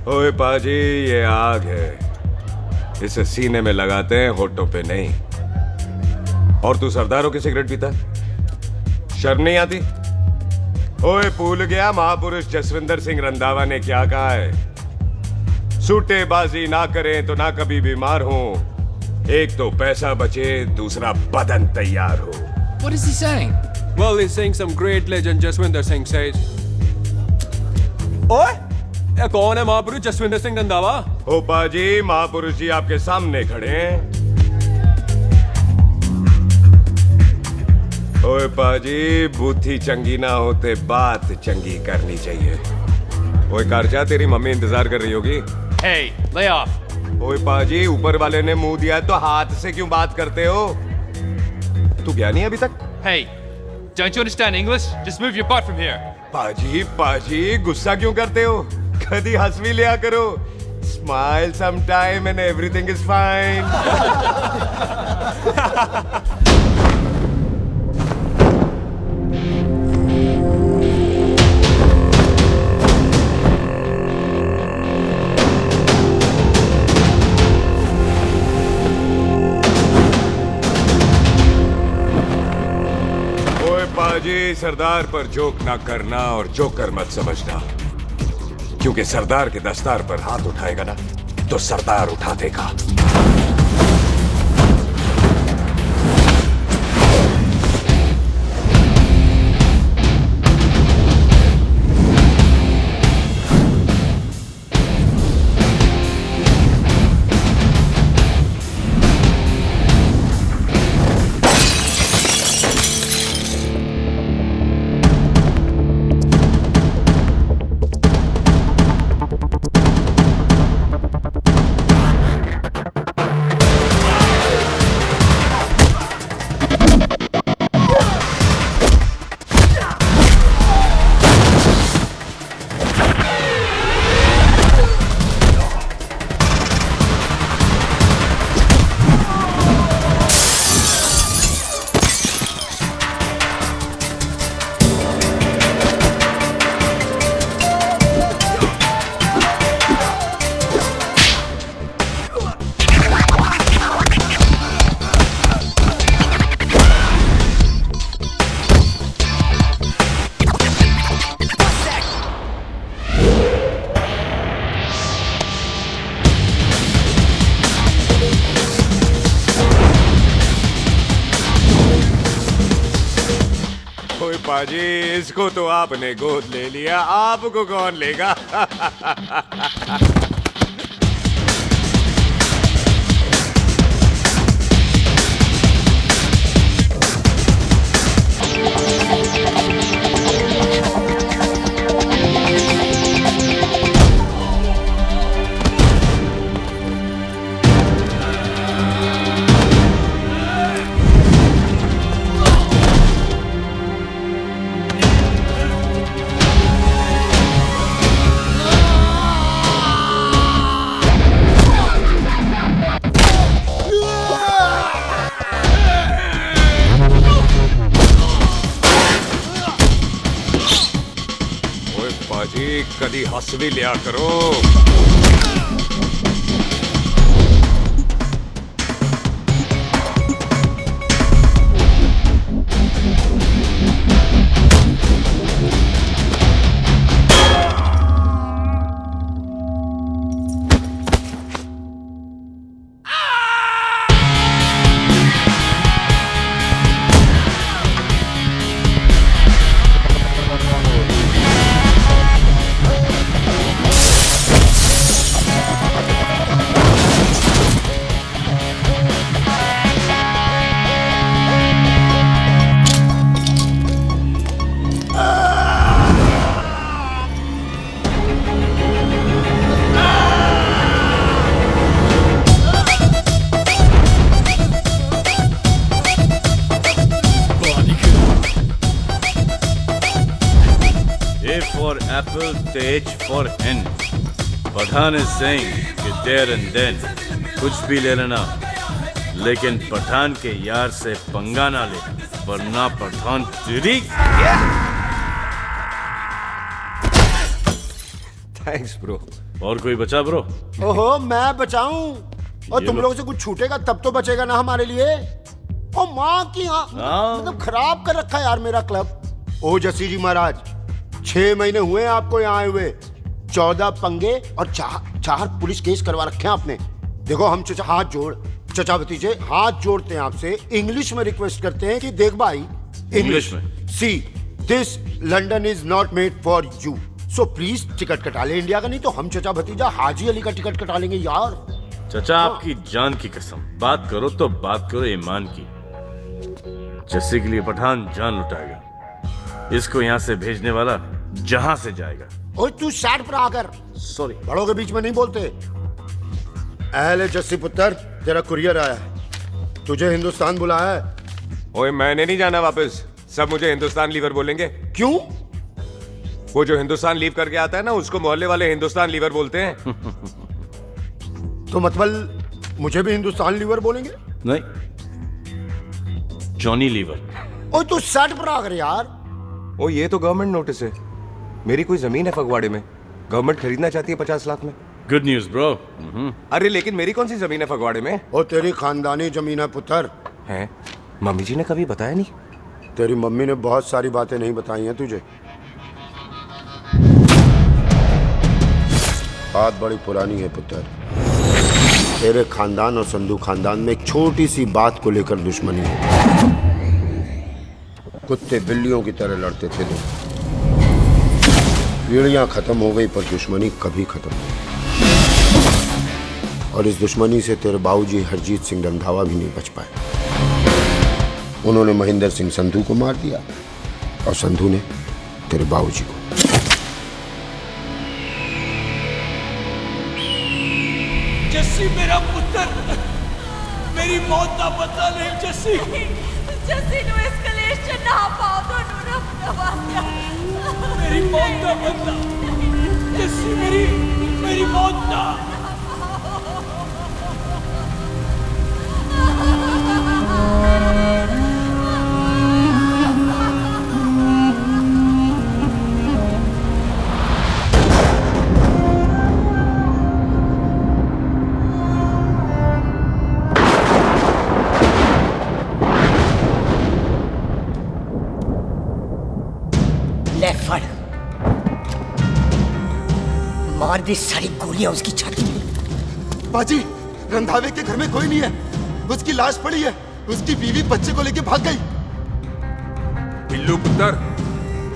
ओए पाजी, ये आग है, इसे सीने में लगाते हैं, होठों पे नहीं। और तू सरदारों की सिगरेट पीता, शर्म नहीं आती? ओए भूल गया महापुरुष जसविंदर सिंह रंधावा ने क्या कहा है? सूटेबाजी ना करें तो ना कभी बीमार हो। एक तो पैसा बचे, दूसरा बदन तैयार हो। What is he saying? Well, he's saying some great legend Jaswinder Singh says. ओए, ये कौन है महापुरुष जसविंदर सिंह रंधावा? ओ पाजी, महापुरुष जी आपके सामने खड़े हैं। ओए पाजी, बुद्धि चंगी ना होते बात चंगी करनी चाहिए। ओए कारचा, तेरी मम्मी इंतजार कर रही होगी। Hey, lay off. ओए पाजी, ऊपर वाले ने मुंह दिया है तो हाथ से क्यों बात करते हो? तू गया नहीं अभी तक? Hey, don't you understand English? Just move your butt from here. पाजी पाजी, गुस्सा क्यों करते हो? कभी हंस भी लिया करो। Smile sometime and everything is fine. पाजी, सरदार पर जोक ना करना और जोकर मत समझना, क्योंकि सरदार के दस्तार पर हाथ उठाएगा ना तो सरदार उठा देगा। पाजी, इसको तो आपने गोद ले लिया, आपको कौन लेगा? पाजी, कदी हंस भी लिया करो। For apple, the H for hen. Pathan is saying कि there and then कुछ भी ले लेना, लेकिन पठान के यार से पंगा ना ले, वरना पठान तेरी। Thanks bro. और कोई बचा ब्रो? ओहो, मैं बचाऊं? और ये तुम लो। लोगों से कुछ छूटेगा तब तो बचेगा ना हमारे लिए। ओ माँ की मतलब खराब कर रखा है यार मेरा क्लब। ओ जस्सी जी महाराज, 6 महीने हुए आपको यहाँ आए हुए, 14 पंगे और 4 पुलिस केस करवा रखे हैं आपने। देखो हम चचा हाथ जोड़, चचा भतीजे हाथ जोड़ते हैं आपसे, इंग्लिश में रिक्वेस्ट करते हैं कि देख भाई, इंग्लिश में? See this London is not made for you, so please ticket कटा ले इंडिया का, नहीं तो हम चचा भतीजा हाजी अली का टिकट कटा लेंगे यार। चाचा आपकी जान की कसम, बात करो तो बात करो ईमान की। जस्सी के लिए पठान जान लुटाएगा, इसको यहाँ से भेजने वाला जहां से जाएगा। ओए तू साइड पर आकर, सॉरी। बड़ों के बीच में नहीं बोलते। अहले जस्सी पुत्र, तेरा कुरियर आया है, तुझे हिंदुस्तान बुलाया है। ओए मैंने नहीं जाना वापस, सब मुझे हिंदुस्तान लीवर बोलेंगे। क्यों? वो जो हिंदुस्तान लीव करके आता है ना, उसको मोहल्ले वाले हिंदुस्तान लीवर बोलते हैं। तो मतलब मुझे भी हिंदुस्तान लीवर बोलेंगे? नहीं, जॉनी लीवर। ओए तू साइड पर आकर यार। ओ ये तो गवर्नमेंट नोटिस है, मेरी कोई जमीन है फगवाड़े में, गवर्नमेंट खरीदना चाहती है 50 लाख में। Good news bro. अरे लेकिन मेरी कौन सी जमीन है फगवाड़े में? ओ तेरी खानदानी जमीन है पुत्र। है? मम्मी जी ने कभी बताया नहीं। तेरी मम्मी ने बहुत सारी बातें नहीं बताई हैं तुझे। बात बड़ी पुरानी है पुत्र, तेरे खानदान और संधू खानदान में एक छोटी सी बात को लेकर दुश्मनी है। कुत्ते बिल्लियों की तरह लड़ते थे लोग, पीढ़ियां खत्म हो गई पर दुश्मनी कभी खत्म नहीं। और इस दुश्मनी से तेरे बाबूजी हरजीत सिंह रंधावा भी नहीं बच पाए। उन्होंने महेंद्र सिंह संधू को मार दिया और संधू ने तेरे बाबूजी को। जस्सी मेरा पुत्र, मेरी मौत का बदला ले जस्सी। जस्सी नु इस कलेश च ना पाओ तो नु वास्या मेरी मौत का बदला जस्सी, मेरी मौत का। ले फड़, मार दी सारी गोलियां उसकी छाती में। बाजी, रंधावे के घर में कोई नहीं है, उसकी लाश पड़ी है, उसकी बीवी बच्चे को लेके भाग गई। बिल्लू पुत्र,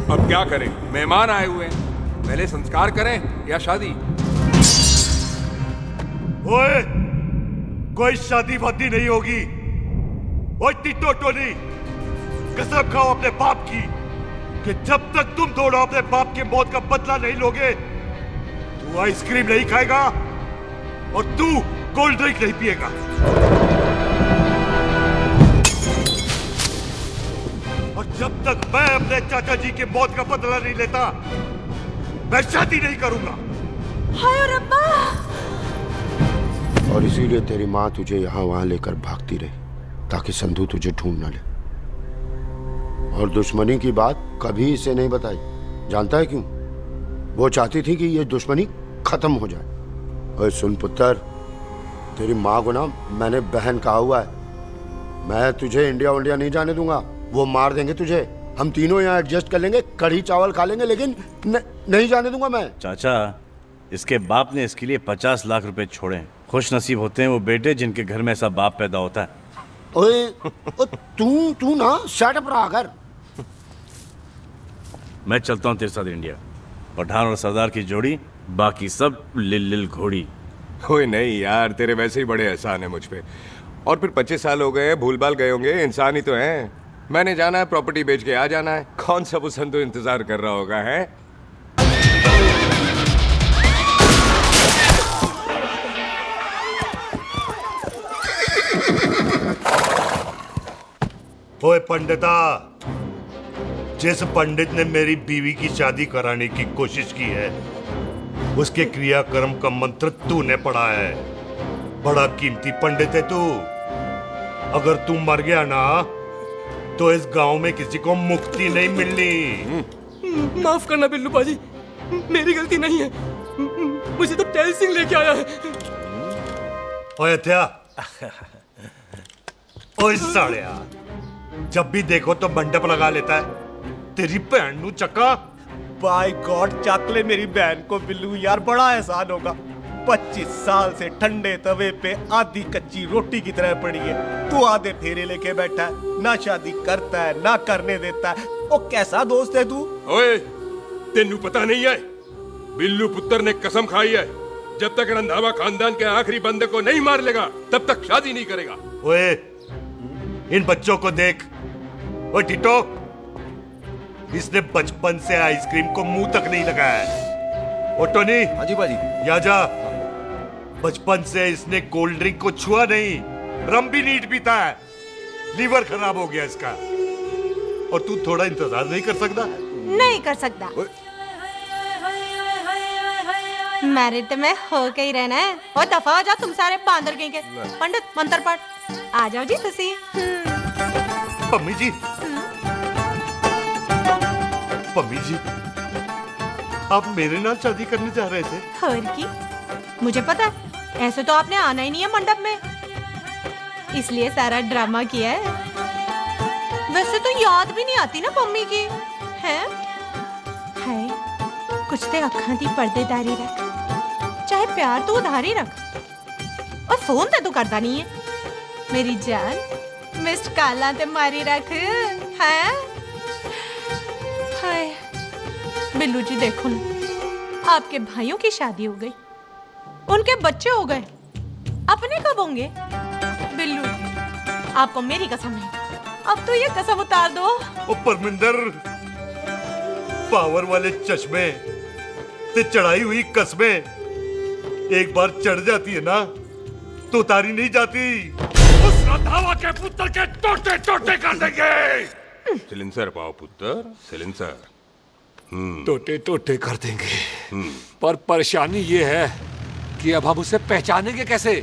अब क्या करें? मेहमान आए हुए हैं, पहले संस्कार करें या शादी? ओए, कोई शादी वादी नहीं होगी। ओए टिट्टो टोनी, कसम खाओ अपने बाप की कि जब तक तुम दोनों अपने बाप की मौत का बदला नहीं लोगे, तू आइसक्रीम नहीं खाएगा और तू कोल्ड ड्रिंक नहीं पिएगा। और जब तक मैं अपने चाचा जी की मौत का बदला नहीं लेता, मैं शादी नहीं करूंगा। हाय रब्बा। और इसीलिए तेरी माँ तुझे यहाँ वहां लेकर भागती रही, ताकि संधू तुझे ढूंढ न ले। और दुश्मनी की बात कभी इसे नहीं बताई, जानता है क्यों? वो चाहती थी कि ये दुश्मनी खत्म हो जाए। और सुन पुत्र, तेरी माँ को ना मैंने बहन कहा हुआ है, मैं तुझे इंडिया नहीं जाने दूंगा। वो मार देंगे तुझे, हम तीनों यहाँ एडजस्ट कर लेंगे, कढ़ी चावल खा लेंगे, लेकिन नहीं जाने दूंगा मैं। चाचा, इसके बाप ने इसके लिए 50 लाख रुपए छोड़े हैं। खुश नसीब होते हैं वो बेटे जिनके घर में ऐसा बाप पैदा होता है। ओए, तू ना शट अप रहा कर। मैं चलता हूँ तेरे साथ इंडिया। पठान और सरदार की जोड़ी, बाकी सब लिल घोड़ी। ओए नहीं यार, तेरे वैसे ही बड़े एहसान है मुझ पे। और फिर 25 साल हो गए, भूल भाल गए होंगे, इंसान ही तो हैं। मैंने जाना है, प्रॉपर्टी बेच के आ जाना है। कौन सा वो संधू इंतजार कर रहा होगा? है ओए पंडिता, जिस पंडित ने मेरी बीवी की शादी कराने की कोशिश की है, उसके क्रियाक्रम का मंत्र तूने पढ़ा है। बड़ा कीमती पंडित है तू। अगर तू मर गया ना, तो इस गांव में किसी को मुक्ति नहीं मिलनी। माफ करना बिल्लू बाजी, मेरी गलती नहीं है। मुझे तो टैल सिंह लेके आया है। ओए हत्या, ओए सालिया, जब भी देखो तो मंडप लगा लेता है। तेरी भैन नू चक्का। बाय गॉड, चक ले मेरी बहन को बिल्लू यार, बड़ा एहसान होगा। 25 साल से ठंडे तवे पे आधी कच्ची रोटी की तरह पड़ी है। तू आधे फेरे लेके बैठा है, ना शादी करता है ना करने देता है। ओ कैसा दोस्त है तू? ओए, तेनू पता नहीं है, बिल्लू पुत्र ने कसम खाई है, जब तक रंधावा खानदान के आखिरी बंदे को नहीं मार लेगा तब तक शादी नहीं करेगा। ओए, इन बच्चों को देख। ओए टिटो, इसने बचपन से आइसक्रीम को मुंह तक नहीं लगाया है। ओ टोनी। हाँ जी बाजी। या जा, बचपन से इसने कोल्ड ड्रिंक को छुआ नहीं, रम भी नीट पीता है। लीवर खराब हो गया इसका। और तू थोड़ा इंतजार नहीं कर सकता? नहीं कर सकता। मैरिड में हो के ही रहना है। और दफा हो जाओ तुम सारे बांदर कहीं के। पंडित मंत्र पढ़। आ जाओ जी तुसी। पम्मी जी, पम्मी जी, आप मेरे नाल शादी करने जा रहे थे? और की मुझे पता है, ऐसे तो आपने आना ही नहीं है मंडप में, इसलिए सारा ड्रामा किया है। वैसे तो याद भी नहीं आती ना मम्मी की है। कुछ ते अखां दी पर्देदारी रख, चाहे प्यार तो उधारी रख, और फोन ते तू करता नहीं है। मेरी जान मिस्ड काला ते मारी रख है। हाय बिल्लू जी, देखो ना, आपके भाइयों की शादी हो गई, उनके बच्चे हो गए, अपने कब होंगे? बिल्लू आपको मेरी कसम है, अब तो ये कसम उतार दो। ओ परमिंदर, पावर वाले चश्मे ते चढ़ाई हुई कस्में एक बार चढ़ जाती है ना तो उतारी नहीं जाती। उस रंधावा के पुत्र के टोटे टोटे कर देंगे। सिलेंसर पाओ पुत्र, सिलेंसर। टोटे टोटे कर देंगे, पर परेशानी ये है कि अब हम उसे पहचानेंगे कैसे?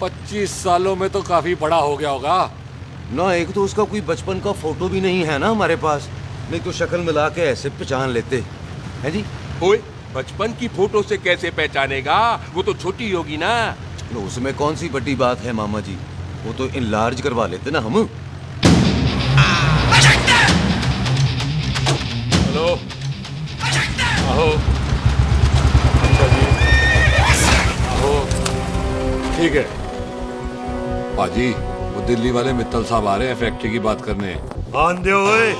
25 सालों में तो काफी बड़ा हो गया होगा ना। एक तो उसका कोई बचपन का फोटो भी नहीं है ना हमारे पास, नहीं तो शक्ल मिला के ऐसे पहचान लेते हैं जी। ओए, बचपन की फोटो से कैसे पहचानेगा? वो तो छोटी होगी ना। तो उसमें कौन सी बड़ी बात है मामा जी, वो तो इनलार्ज करवा लेते ना हम। हेलो, आओ। अच्छा जी, आओ। ठीक है पाजी, वो दिल्ली वाले मित्तल साहब आ रहे हैं फैक्ट्री की बात करने। आंधे हुए,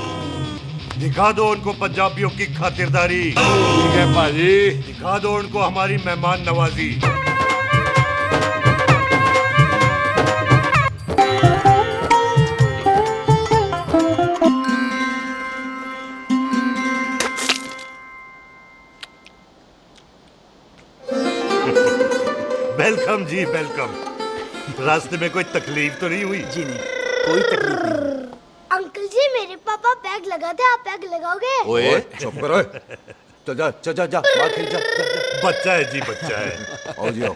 दिखा दो उनको पंजाबियों की खातिरदारी। ठीक है पाजी। दिखा दो उनको हमारी मेहमान नवाजी। वेलकम जी, वेलकम। रास्ते में कोई तकलीफ तो नहीं हुई? जी नहीं, कोई तकलीफ नहीं। अंकल जी, मेरे पापा पैग लगाते, आप पैग लगाओगे? ओए चुप करो, चल जा चल जा जा, बाहर खेल जा, जा, जा। बच्चा है जी, बच्चा है। आओ जी आओ।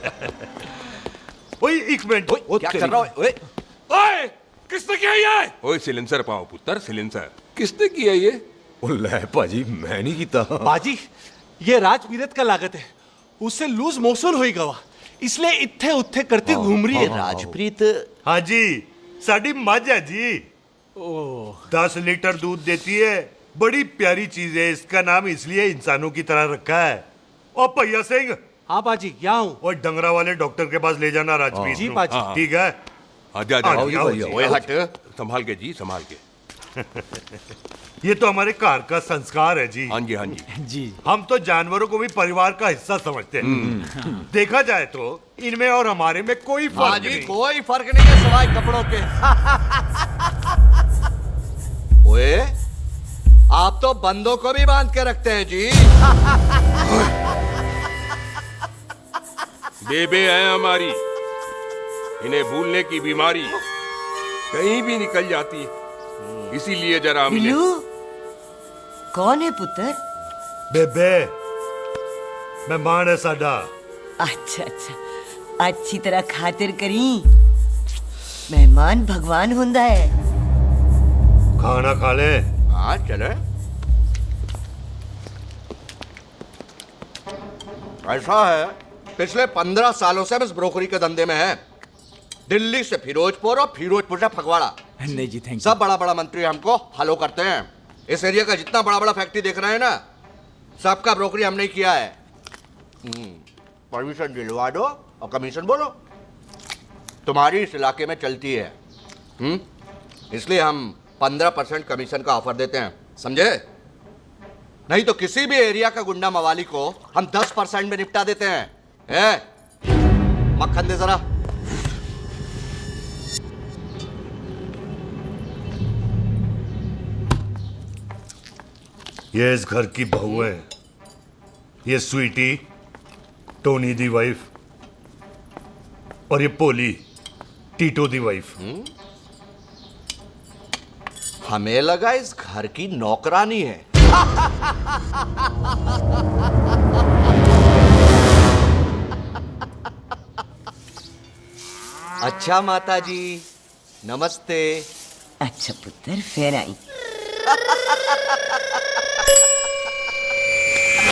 ओए एक मिनट। ओए क्या कर रहा है? ओए ओए, किसने किया ये? ओए सिलेंसर पाओ पुत्र, सिलेंसर। किसने किया ये? ले पाजी, मैं नहीं कीता। बाजी, ये राजपीरत का लागत है, उससे लूज मोशन होई गवा, इसलिए इत्थे उत्थे करती घूम रही है। राजप्रीत। हाँ जी, साड़ी मझ है जी। 10 लीटर दूध देती है, बड़ी प्यारी चीज है। इसका नाम इसलिए इंसानों की तरह रखा है। और भैया सिंह। हाँ बाजी, क्या हूँ? और डंगरा वाले डॉक्टर के पास ले जाना राजपीत जी को। बाजी। ठीक है। आजा आओ जी, आओ जी। ओए हट, संभाल के जी, संभाल के। ये तो हमारे घर का संस्कार है जी। हाँ जी, हाँ जी। जी हम तो जानवरों को भी परिवार का हिस्सा समझते हैं। देखा जाए तो इनमें और हमारे में कोई फर्क नहीं। कोई फर्क नहीं है सवाई कपड़ों के। ओए, आप तो बंदों को भी बांध के रखते हैं जी। बेबे है हमारी, इन्हें भूलने की बीमारी कहीं भी निकल जाती है, इसीलिए जरा मिले। बिल्लू, कौन है पुत्र? बेबे मेहमान है साडा। अच्छा अच्छा, अच्छी तरह खातिर करी। मेहमान भगवान हुंदा है। खाना खा ले। हाँ चले। ऐसा है, पिछले 15 सालों से हम इस ब्रोकरी के धंधे में हैं। दिल्ली से फिरोजपुर और फिरोजपुर से फगवाड़ा। नहीं जी, थैंक सब बड़ा बड़ा मंत्री हमको फॉलो करते हैं। इस एरिया का जितना बड़ा बड़ा फैक्ट्री देख रहे हैं ना, सबका ब्रोकरी हमने किया है। परमिशन दिलवा दो और कमीशन बोलो। तुम्हारी इस इलाके में चलती है, इसलिए हम 15% कमीशन का ऑफर देते हैं, समझे? नहीं तो किसी भी एरिया का गुंडा मवाली को हम 10% में निपटा देते हैं। मक्खन दे जरा। ये इस घर की बहू है, ये स्वीटी, टोनी दी वाइफ, और ये पोली, टीटो दी वाइफ। हमें लगा इस घर की नौकरानी है। अच्छा माता जी, नमस्ते। अच्छा पुत्र, फिर आई।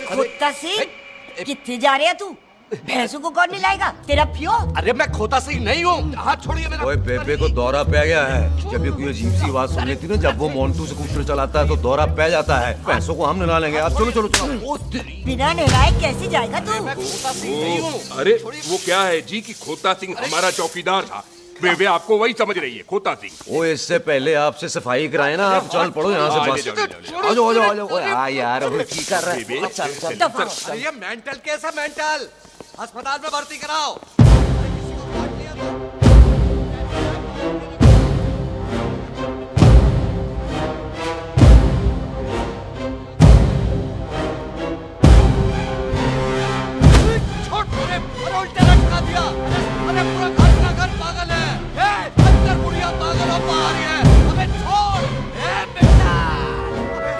खोता सिंह, कितने जा रहे तू? भैंसों को कौन निलाएगा? तेरा पियो? अरे मैं खोता सिंह नहीं हूँ, हाथ छोड़िए मेरा। ओए बेबे को दौरा पै गया है। जब ये कोई अजीब सी आवाज सुन लेती ना, जब वो मोन्टू स्कूटर चलाता है तो दौरा पै जाता है। पैसों को हम निला लेंगे। आप चलो चलो चलो। बिना नहलाए कैसे जाएगा तू? मैं खोता सिंह नहीं हूँ। अरे वो क्या है जी कि खोता सिंह हमारा चौकीदार था। बेबे आपको वही समझ रही है, खोता सिंह। ओ इससे पहले आपसे सफाई कराए ना, आप चल पड़ो यहाँ से बस। आ जाओ आ जाओ आ जाओ। ओए हाँ यार, अबे की कर रहा है? चल चल। अरे ये मेंटल केस है, मेंटल। अस्पताल में भर्ती कराओ।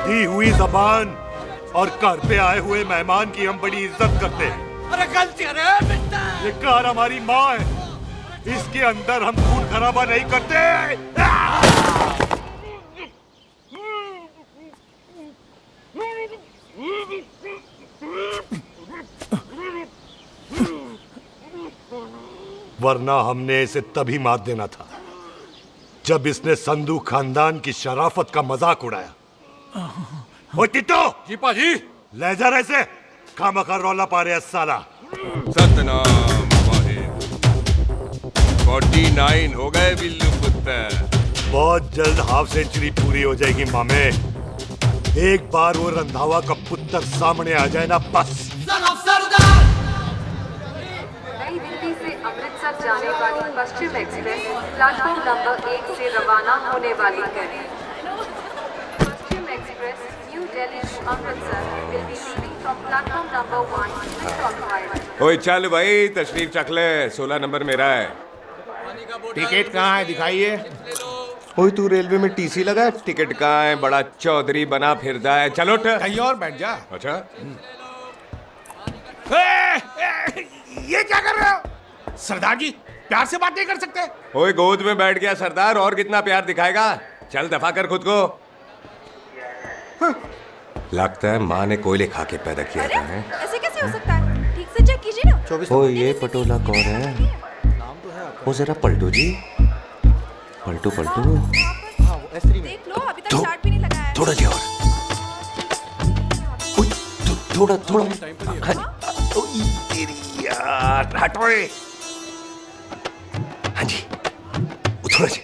दी हुई जबान और घर पे आए हुए मेहमान की हम बड़ी इज्जत करते हैं। अरे गलती है रे बेटा। ये कार हमारी माँ है, इसके अंदर हम खून खराबा नहीं करते। वरना हमने इसे तभी मार देना था जब इसने संधू खानदान की शराफत का मजाक उड़ाया। ओ टिट्टो जी पाजी। ले जा रहे से, खामखा रौला पा रहे साला। सतनाम वाहिद। 49 हो गए बिल्लू पुत्र। बहुत जल्द हाफ सेंचुरी पूरी हो जाएगी मामे। एक बार वो रंधावा का पुत्र सामने आ जाए ना, बस। नई दिल्ली से अमृतसर जाने वाली पश्चिम एक्सप्रेस प्लेटफॉर्म नंबर 1 से रवाना होने वाली है। Paschim express New Delhi to Amritsar will be leaving from platform number 1 ओए चल भाई, तशरीफ चख ले। 16 नंबर मेरा है। टिकट कहाँ है? दिखाइए। ओए तू रेलवे में टीसी लगा है? टिकट कहाँ है? बड़ा चौधरी बना फिरदा है। चलो उठ। कहीं और बैठ जा। अच्छा ये क्या कर रहे हो? सरदार जी, प्यार से बात नहीं कर सकते? ओए गोद में बैठ गया सरदार, और कितना प्यार दिखाएगा? चल दफा कर खुद को। लगता है माँ ने कोयले खा के पैदा किया था। ऐसे कैसे हो सकता है? ठीक से चेक कीजिए ना। ओ ये पटोला कौन है? वो जरा पलटू जी, पलटू पलटू। देख लो, अभी तक स्टार्ट भी नहीं लगाया है। थोड़ा जी और। थोड़ा थोड़ा। तेरी यार, हटो। हाँ जी, थोड़ा जी।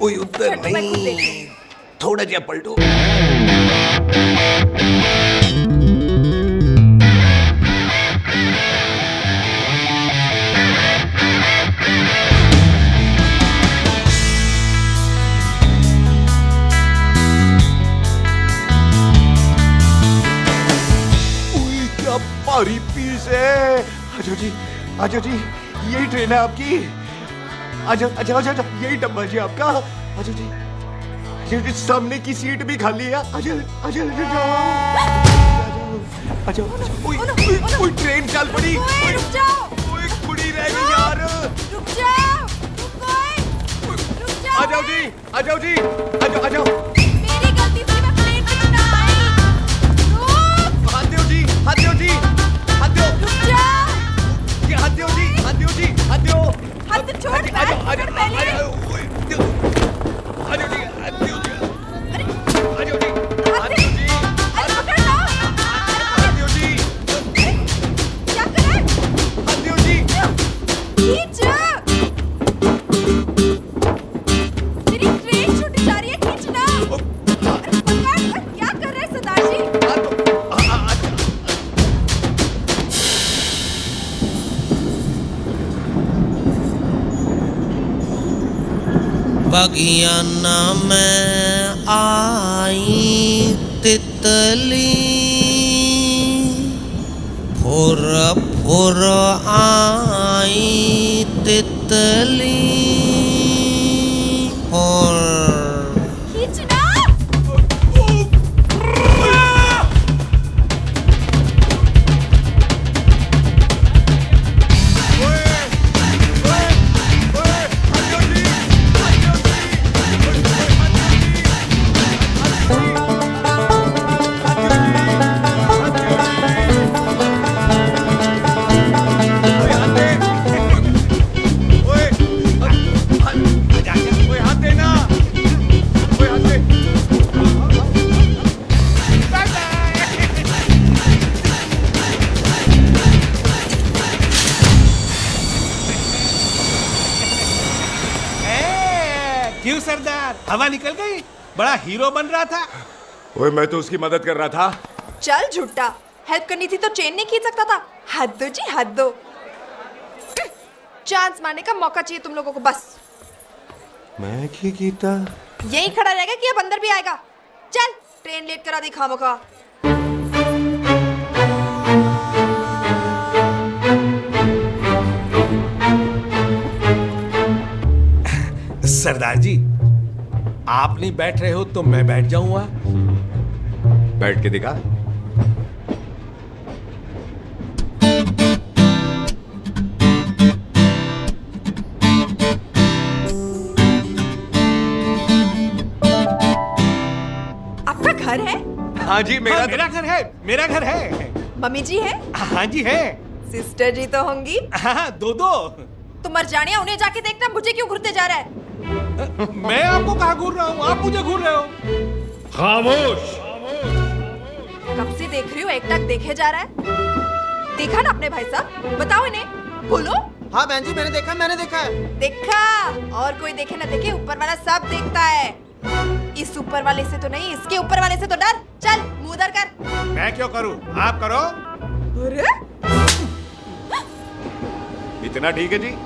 ओए उधर नहीं, थोड़ा जी पलटू। भारी पीस है। आजो जी, आजो जी, यही ट्रेन है आपकी। आजो अच्छा अच्छा, यही डब्बा जी आपका। आजो जी, ये सामने की सीट भी खाली है। आजो आजो आजो। ओए ट्रेन चल पड़ी। रुक जाओ। ओए कुड़ी रह गई यार। रुक जाओ। रुक जाओ। आ जाओ जी, आ जाओ जी, आ जाओ आ जाओ। मेरी गलती से मैं प्लेन में ना आई। रुक। हाथ दो जी, हाथ दो जी, हाथ दो। बगियाना में आई तितली फुर फुर आई तितली फुर। क्यों सरदार, हवा निकल गई? बड़ा हीरो बन रहा था। ओए मैं तो उसकी मदद कर रहा था। चल झूठा, हेल्प करनी थी तो चेन नहीं खींच सकता था। हद दो जी, हद दो। चांस मारने का मौका चाहिए तुम लोगों को बस। मैं की कीता यही खड़ा रहेगा कि अब अंदर भी आएगा? चल, ट्रेन लेट करा दी खामोखा। सरदार जी, आप नहीं बैठ रहे हो तो मैं बैठ जाऊंगा। बैठ के दिखा। आपका घर है? हाँ जी, मेरा मेरा घर है, मेरा घर है। मम्मी जी है? हाँ जी है। सिस्टर जी तो होंगी? हाँ, दो दो। तुम मर जाने, उन्हें जाके देखना मुझे क्यों घूरते जा रहा है। मैं आपको कहाँ घूर रहा हूँ, आप मुझे घूर रहे हो। खामोश। कब से देख रही हूँ, एक टक देखे जा रहा है। देखा ना अपने भाई साहब, बताओ इन्हें, बोलो। हाँ बहन जी, मैंने देखा है। देखा? और कोई देखे ना देखे, ऊपर वाला सब देखता है। इस ऊपर वाले से तो नहीं, इसके ऊपर वाले से तो डर। चल मुंह उधर कर। मैं क्यों करूँ, आप करो। अरे इतना ठीक है जी।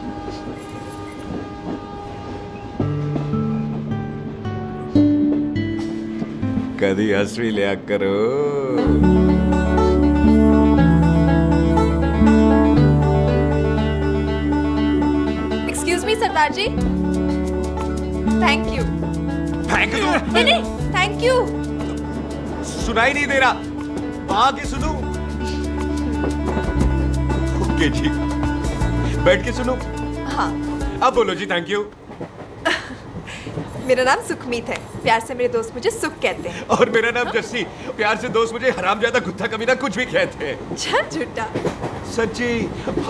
कभी हंस भी लिया करो। Excuse me Sardar ji. Thank you. Thank you? नहीं नहीं, थैंक यू। सुनाई नहीं दे रहा, आके सुनू। ओके जी, बैठ के सुनो। हाँ। अब बोलो जी थैंक यू। मेरा नाम सुखमीत है, प्यार से मेरे दोस्त मुझे सुख कहते हैं। और मेरा नाम जस्सी, प्यार से दोस्त मुझे हरामजादा, कुत्ता कमीना कुछ भी कहते हैं। चल झूठा। सच्ची।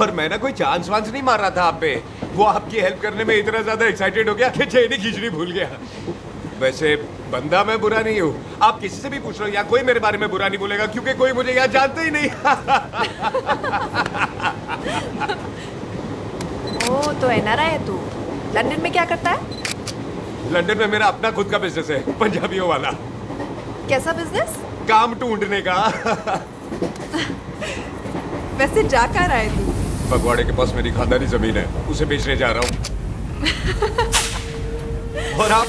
और मैं ना कोई चांस वांस नहीं मार रहा था आप पे, वो आपकी हेल्प करने में इतना ज्यादा एक्साइटेड हो गया कि चेन ही खींचनी भूल गया। वैसे बंदा मैं बुरा नहीं हूँ, आप किसी से भी पूछ लो, यहाँ कोई मेरे बारे में बुरा नहीं बोलेगा क्योंकि कोई मुझे यहाँ जानते ही नहीं। ओ तो एनआरआई है तू। लंदन में क्या करता है? लंदन में मेरा अपना खुद का बिजनेस है, पंजाबियों वाला। कैसा बिजनेस? काम ढूंढने का। वैसे जा कहाँ रहा है तू? फगवाड़े के पास मेरी खानदानी जमीन है, उसे बेचने जा रहा हूँ। और आप?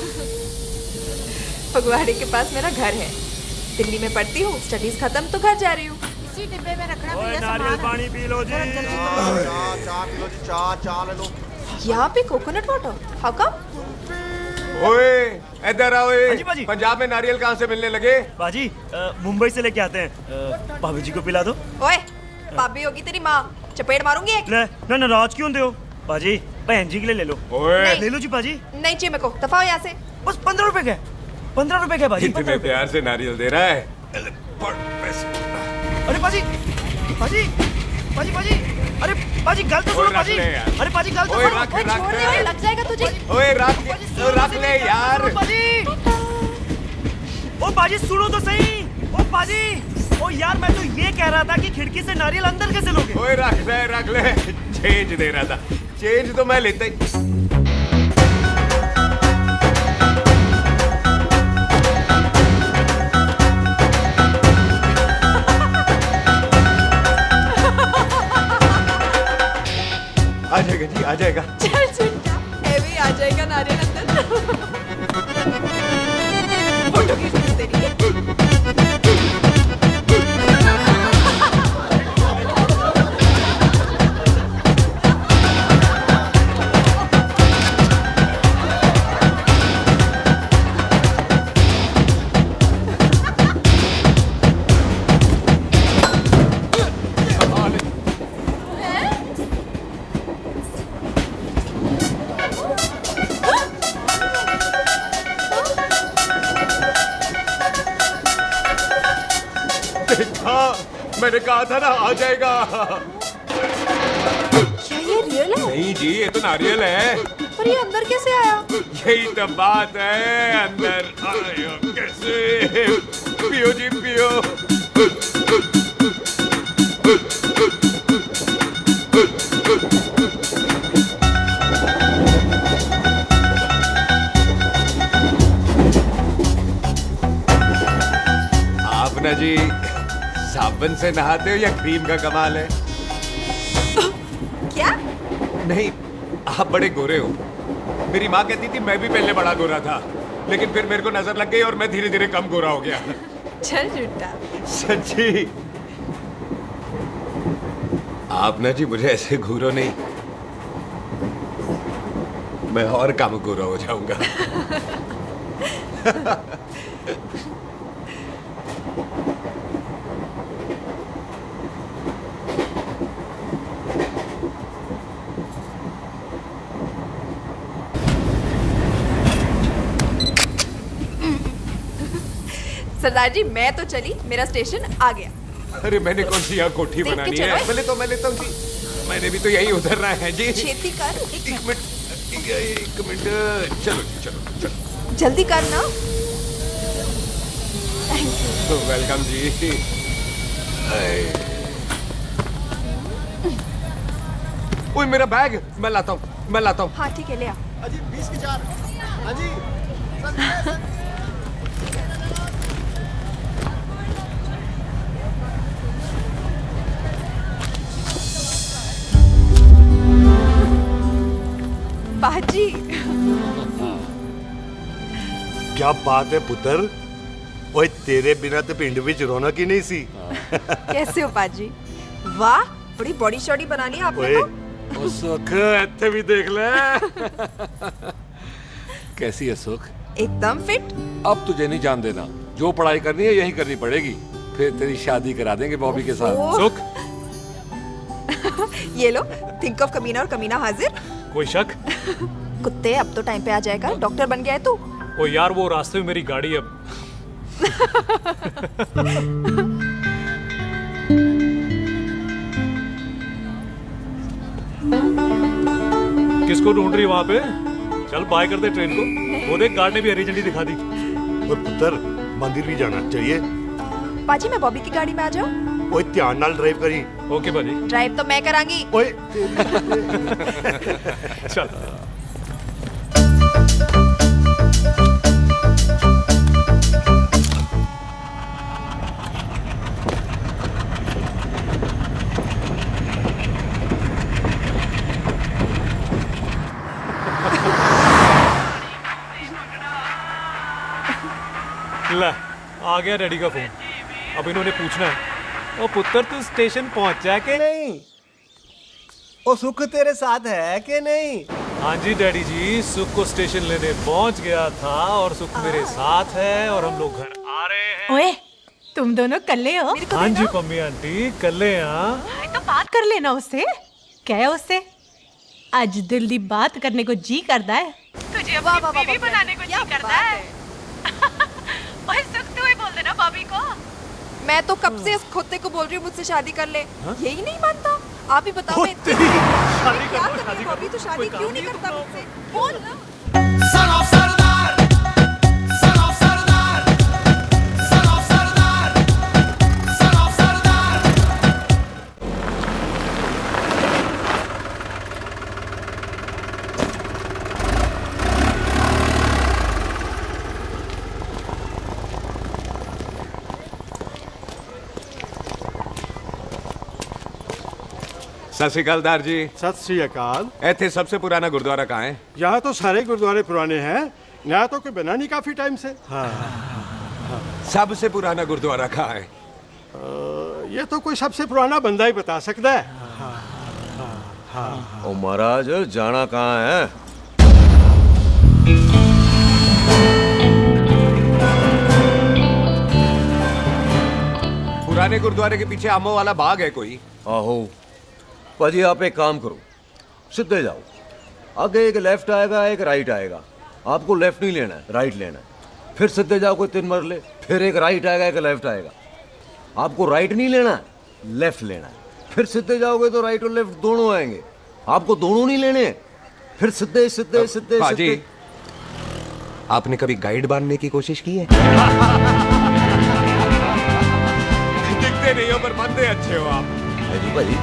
फगवाड़े के पास मेरा घर है, दिल्ली में पढ़ती हूँ, स्टडीज खत्म तो घर जा रही हूँ। इसी डिब्बे में रखना ओए नारियल पानी पी लो जी। चाय पी लो जी, चाय ले लो। यहाँ पे कोकोनट वाटर? How come? ओए इधर आओ। हाजी बाजी। पंजाब में नारियल कहाँ से मिलने लगे? बाजी, मुंबई से लेके आते हैं। भाभी जी को पिला दो। ओए भाभी होगी तेरी माँ, चपेट मारूंगी एक। ना नाराज क्यों हो बाजी, बहन जी के लिए ले लो। ओए ले लो जी बाजी। नहीं चाहिए मेरे को, दफा हो यहाँ से। बस 15 रुपए के, 15 रुपए के बाजी। इतने प्यार से नारियल दे रहा है। अरे बाजी, बाजी, बाजी, बाजी, अरे बाजी गल तो सुनो बाजी। अरे बाजी गल तो सुनो। ओए छोड़ दे, ओए लग जाएगा तुझे। ओए रख ले यार। बाजी, ओ बाजी सुनो तो सही। ओ बाजी, ओ यार मैं तो ये कह रहा था कि खिड़की से नारियल अंदर कैसे लोगे? ओए रख ले। चेंज दे रहा था, चेंज तो मैं लेता ही। आ जाएगा जी, आ जाएगा। चल चिंता, हेवी आ जाएगा नारियल अंदर। फोटो खींच तेरी। देखा, मैंने कहा था ना आ जाएगा। क्या ये रियल है? नहीं जी, ये तो नारियल है। पर ये अंदर कैसे आया? यही तो बात है, अंदर आया कैसे? पियो जी पियो। आप ना जी साबुन से नहाते हो या क्रीम का कमाल है? क्या? नहीं, आप बड़े गोरे हो। मेरी माँ कहती थी मैं भी पहले बड़ा गोरा था, लेकिन फिर मेरे को नजर लग गई और मैं धीरे धीरे कम गोरा हो गया। चल झूठा। सच्ची। आप ना जी मुझे ऐसे घूरो नहीं, मैं और कम गोरा हो जाऊंगा। सरदार जी मैं तो चली, मेरा स्टेशन आ गया। अरे मैंने कौन सी यहाँ कोठी देख के बनानी चलो। है? पहले तो मैं लेता हूँ जी। मैंने भी तो यही उतरना है जी। छेती कर। एक मिनट, चलो जी, चलो चलो। जल्दी कर ना। Thank you. वेलकम जी। ओए मेरा बैग, मैं लाता हूँ। हाँ ठीक है, ले आ। अजी 20 की 4। अजी बाजी। क्या बात है पुत्र। ओए तेरे बिना तो पिंड विच रौनक ही नहीं सी। कैसे हो बाजी? वाह, बड़ी बॉडी शॉडी बना ली आपने ओए तो। ओ सुख, इत्थे भी देख ले। कैसी है सुख? एकदम फिट। अब तुझे नहीं जान देना, जो पढ़ाई करनी है यही करनी पड़ेगी। फिर तेरी शादी करा देंगे बॉबी के साथ। ओह। सुख, ये लो, थिंक ऑफ कमीना और कमीना हाजिर। कोई शक? कुत्ते, अब तो टाइम पे आ जाएगा। डॉक्टर बन गया है तू। ओ यार, वो रास्ते में मेरी गाड़ी अब। किसको ढूंढ रही वहां पे? चल बाय कर दे ट्रेन को। वो देख गार्ड ने भी हरी झंडी दिखा दी। और पुत्र मंदिर भी जाना चाहिए। बाजी मैं बॉबी की गाड़ी में आ जाऊं? ओए ध्यान नाल ड्राइव करी। ओके बाजी। ड्राइव तो मैं करांगी। ओए चल। ले, आ गया डैडी का फोन। अब इन्होंने पूछना है, ओ पुत्र तू स्टेशन पहुंचा के नहीं? ओ सुख तेरे साथ है कि नहीं? हाँ जी डैडी जी, सुख को स्टेशन लेने पहुंच गया था और सुख मेरे साथ है और हम लोग घर आ रहे हैं। ओए, तुम दोनों कल्ले हो? हाँ जी पम्मी आंटी, कल्ले यहाँ। तो बात कर लेना उससे। क्या है उससे? आज दिल दी बात करने को जी करता है। तुझे अपनी बीवी बनाने को जी करता है। ओए सुख, तू ही बोल देना बॉबी को। मैं तो कब से इस खोते को बोल रही हूँ मुझसे शादी कर ले। यही नहीं मानता। आप ही बताओ मैं शादी क्या कर, कर रही बॉबी? तो शादी क्यों नहीं करता मुझसे? बोल ना। ਸਤਿ ਸ਼੍ਰੀ ਅਕਾਲ ਦਾਰ ਜੀ। सत श्री अकाल। ਇੱਥੇ सबसे पुराना गुरुद्वारा कहाँ है? यहाँ तो सारे गुरुद्वारे पुराने हैं, नया तो कोई बना नहीं काफी टाइम से। हाँ, सबसे पुराना गुरुद्वारा कहाँ है? ये तो कोई सबसे पुराना बंदा ही बता सकता है। ओ महाराज जाना कहाँ है? पुराने गुरुद्वारे के पीछे आमों वाला बाग है कोई? आहो भाजी आप एक काम करो, सीधे जाओ, आगे एक लेफ्ट आएगा एक राइट आएगा, आपको लेफ्ट नहीं लेना है राइट लेना है, फिर सीधे जाओ कोई 3 मरले, फिर एक राइट आएगा एक लेफ्ट आएगा, आपको राइट नहीं लेना है लेफ्ट लेना है, फिर सीधे जाओगे तो राइट और लेफ्ट दोनों आएंगे, आपको दोनों नहीं लेने, फिर सीधे सीधे सीधे पाजी, सीधे। आपने कभी गाइड बनने की कोशिश की है? दिखते नहीं हो पर बंदे अच्छे हो आप। जी भाजी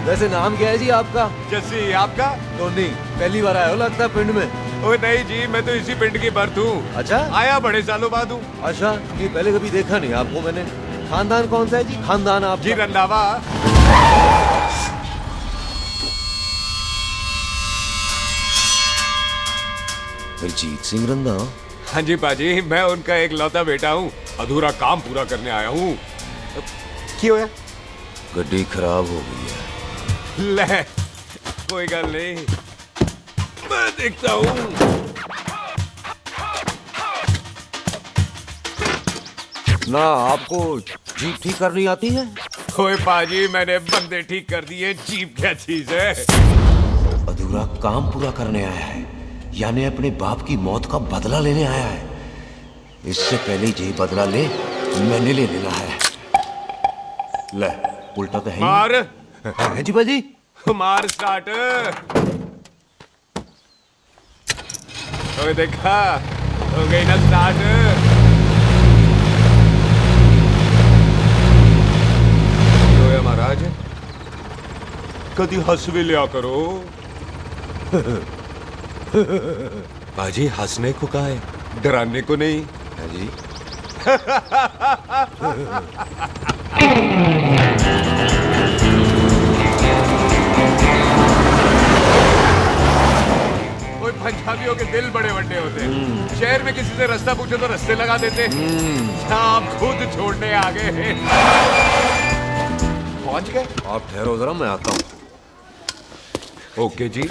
वैसे नाम क्या है जी आपका? जस्सी, आपका? टोनी। पहली बार आए हो लगता है पिंड में? ओ नहीं जी, मैं तो इसी पिंड की बर्थ हूँ। अच्छा, आया बड़े सालों बाद हूँ। अच्छा, ये पहले कभी देखा नहीं आपको मैंने। खानदान कौन सा है जी? खानदान आप जी रंधावा। रंजीत सिंह रंधा? हाँ जी पाजी, मैं उनका एक लौता बेटा हूँ, अधूरा काम पूरा करने आया हूँ। क्यों है? गड्डी खराब हो गई है। ले, कोई गल नहीं, मैं देखता हूँ। ना आपको जीप ठीक करनी आती है? ओए पाजी, मैंने बंदे ठीक कर दिए, जीप क्या चीज है? अधूरा काम पूरा करने आया है, यानी अपने बाप की मौत का बदला लेने आया है। इससे पहले यही बदला ले मैंने ले लेना है। ले, उल्टा तो है मार। है जी बाजी। मार स्टार्ट। ओए देखा, हो गई ना स्टार्ट। ओए महाराज, कभी हंस भी लिया करो। बाजी हंसने को कहा है, डराने को नहीं है जी। कोई पंजाबियों के दिल बड़े बड़े होते हैं। शहर में किसी से रास्ता पूछो तो रास्ते लगा देते। आप खुद छोड़ने आ गए। पहुंच गए? आप ठहरो जरा, मैं आता हूँ। ओके जी।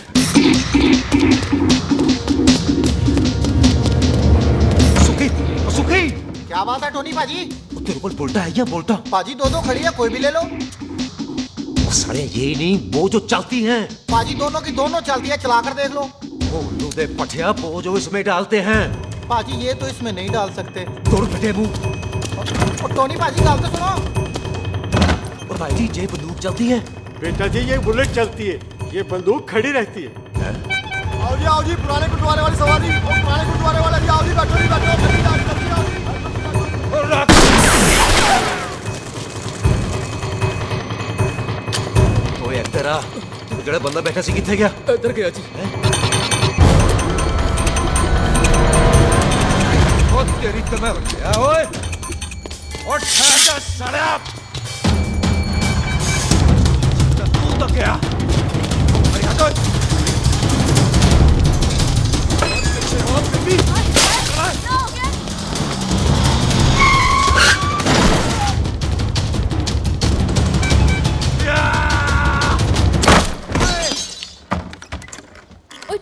सुखी, सुखी। क्या बात है टोनी पाजी? तेरे को बोलता है या बोलता? पाजी दो खड़ी है, कोई भी ले लो। वो सारे ये नहीं, वो जो चलती हैं। पाजी दोनों की दोनों चलती है, चला कर देख लो। वो लूदे पठिया, वो जो इसमें डालते हैं। पाजी ये तो इसमें नहीं डाल सकते। तोड़ फटे मुंह। और टोनी पाजी गाल तो सुनो। और भाई जी ये बंदूक चलती है? बेटा जी ये बुलेट चलती है, ये बंदूक खड़ी रहती है। आओ जी पुराने गुरुद्वारे वाली सवारी, और पुराने गुरुद्वारे वाले जी, आओ जी बैठो जी बैठो, जल्दी आओ जी। ओए तेरा ਜਿਹੜਾ ਬੰਦਾ ਬੈਠਾ ਸੀ ਕਿੱਥੇ ਗਿਆ? इधर गया जी। ओ तेरी कमर गया ओए। और ठहर साला। तू तो क्या? अरे हटो।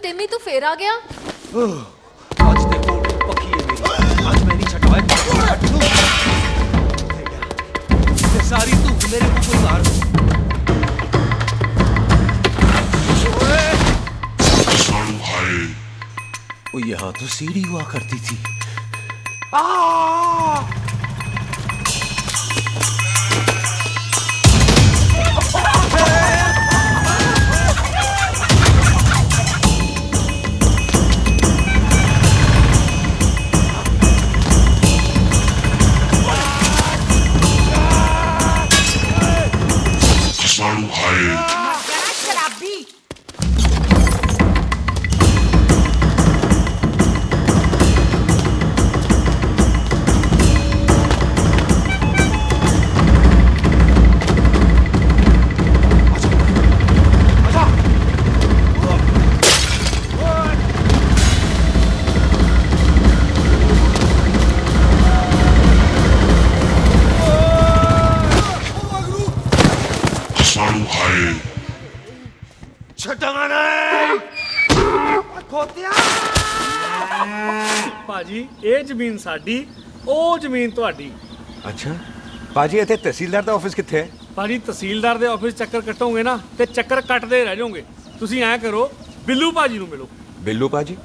टिम्मी तू फेर आ गया? आज देखो पक्की है मेरी, आज मैं नहीं छटवाए। सारी तू मेरे को कोई मार। वो यहाँ तो सीढ़ी हुआ करती थी। ਛੱਡਾਂਗਾ ਨਹੀਂ ਭਾਜੀ ਇਹ ਜ਼ਮੀਨ ਸਾਡੀ ਉਹ ਜ਼ਮੀਨ ਤੁਹਾਡੀ। ਅੱਛਾ ਪਾਜੀ ਇੱਥੇ ਤਹਿਸੀਲਦਾਰ ਦਾ ਆਫਿਸ ਕਿੱਥੇ ਹੈ? ਭਾਜੀ ਤਹਿਸੀਲਦਾਰ ਦੇ ਆਫਿਸ ਚੱਕਰ ਕੱਟੋਗੇ ਨਾ ਤੇ ਚੱਕਰ ਕੱਟਦੇ ਰਹਿ ਜਾਓਗੇ। ਤੁਸੀਂ ਐਂ ਕਰੋ ਬਿੱਲੂ ਭਾਜੀ ਨੂੰ ਮਿਲੋ। ਬਿੱਲੂ ਪਾਜੀ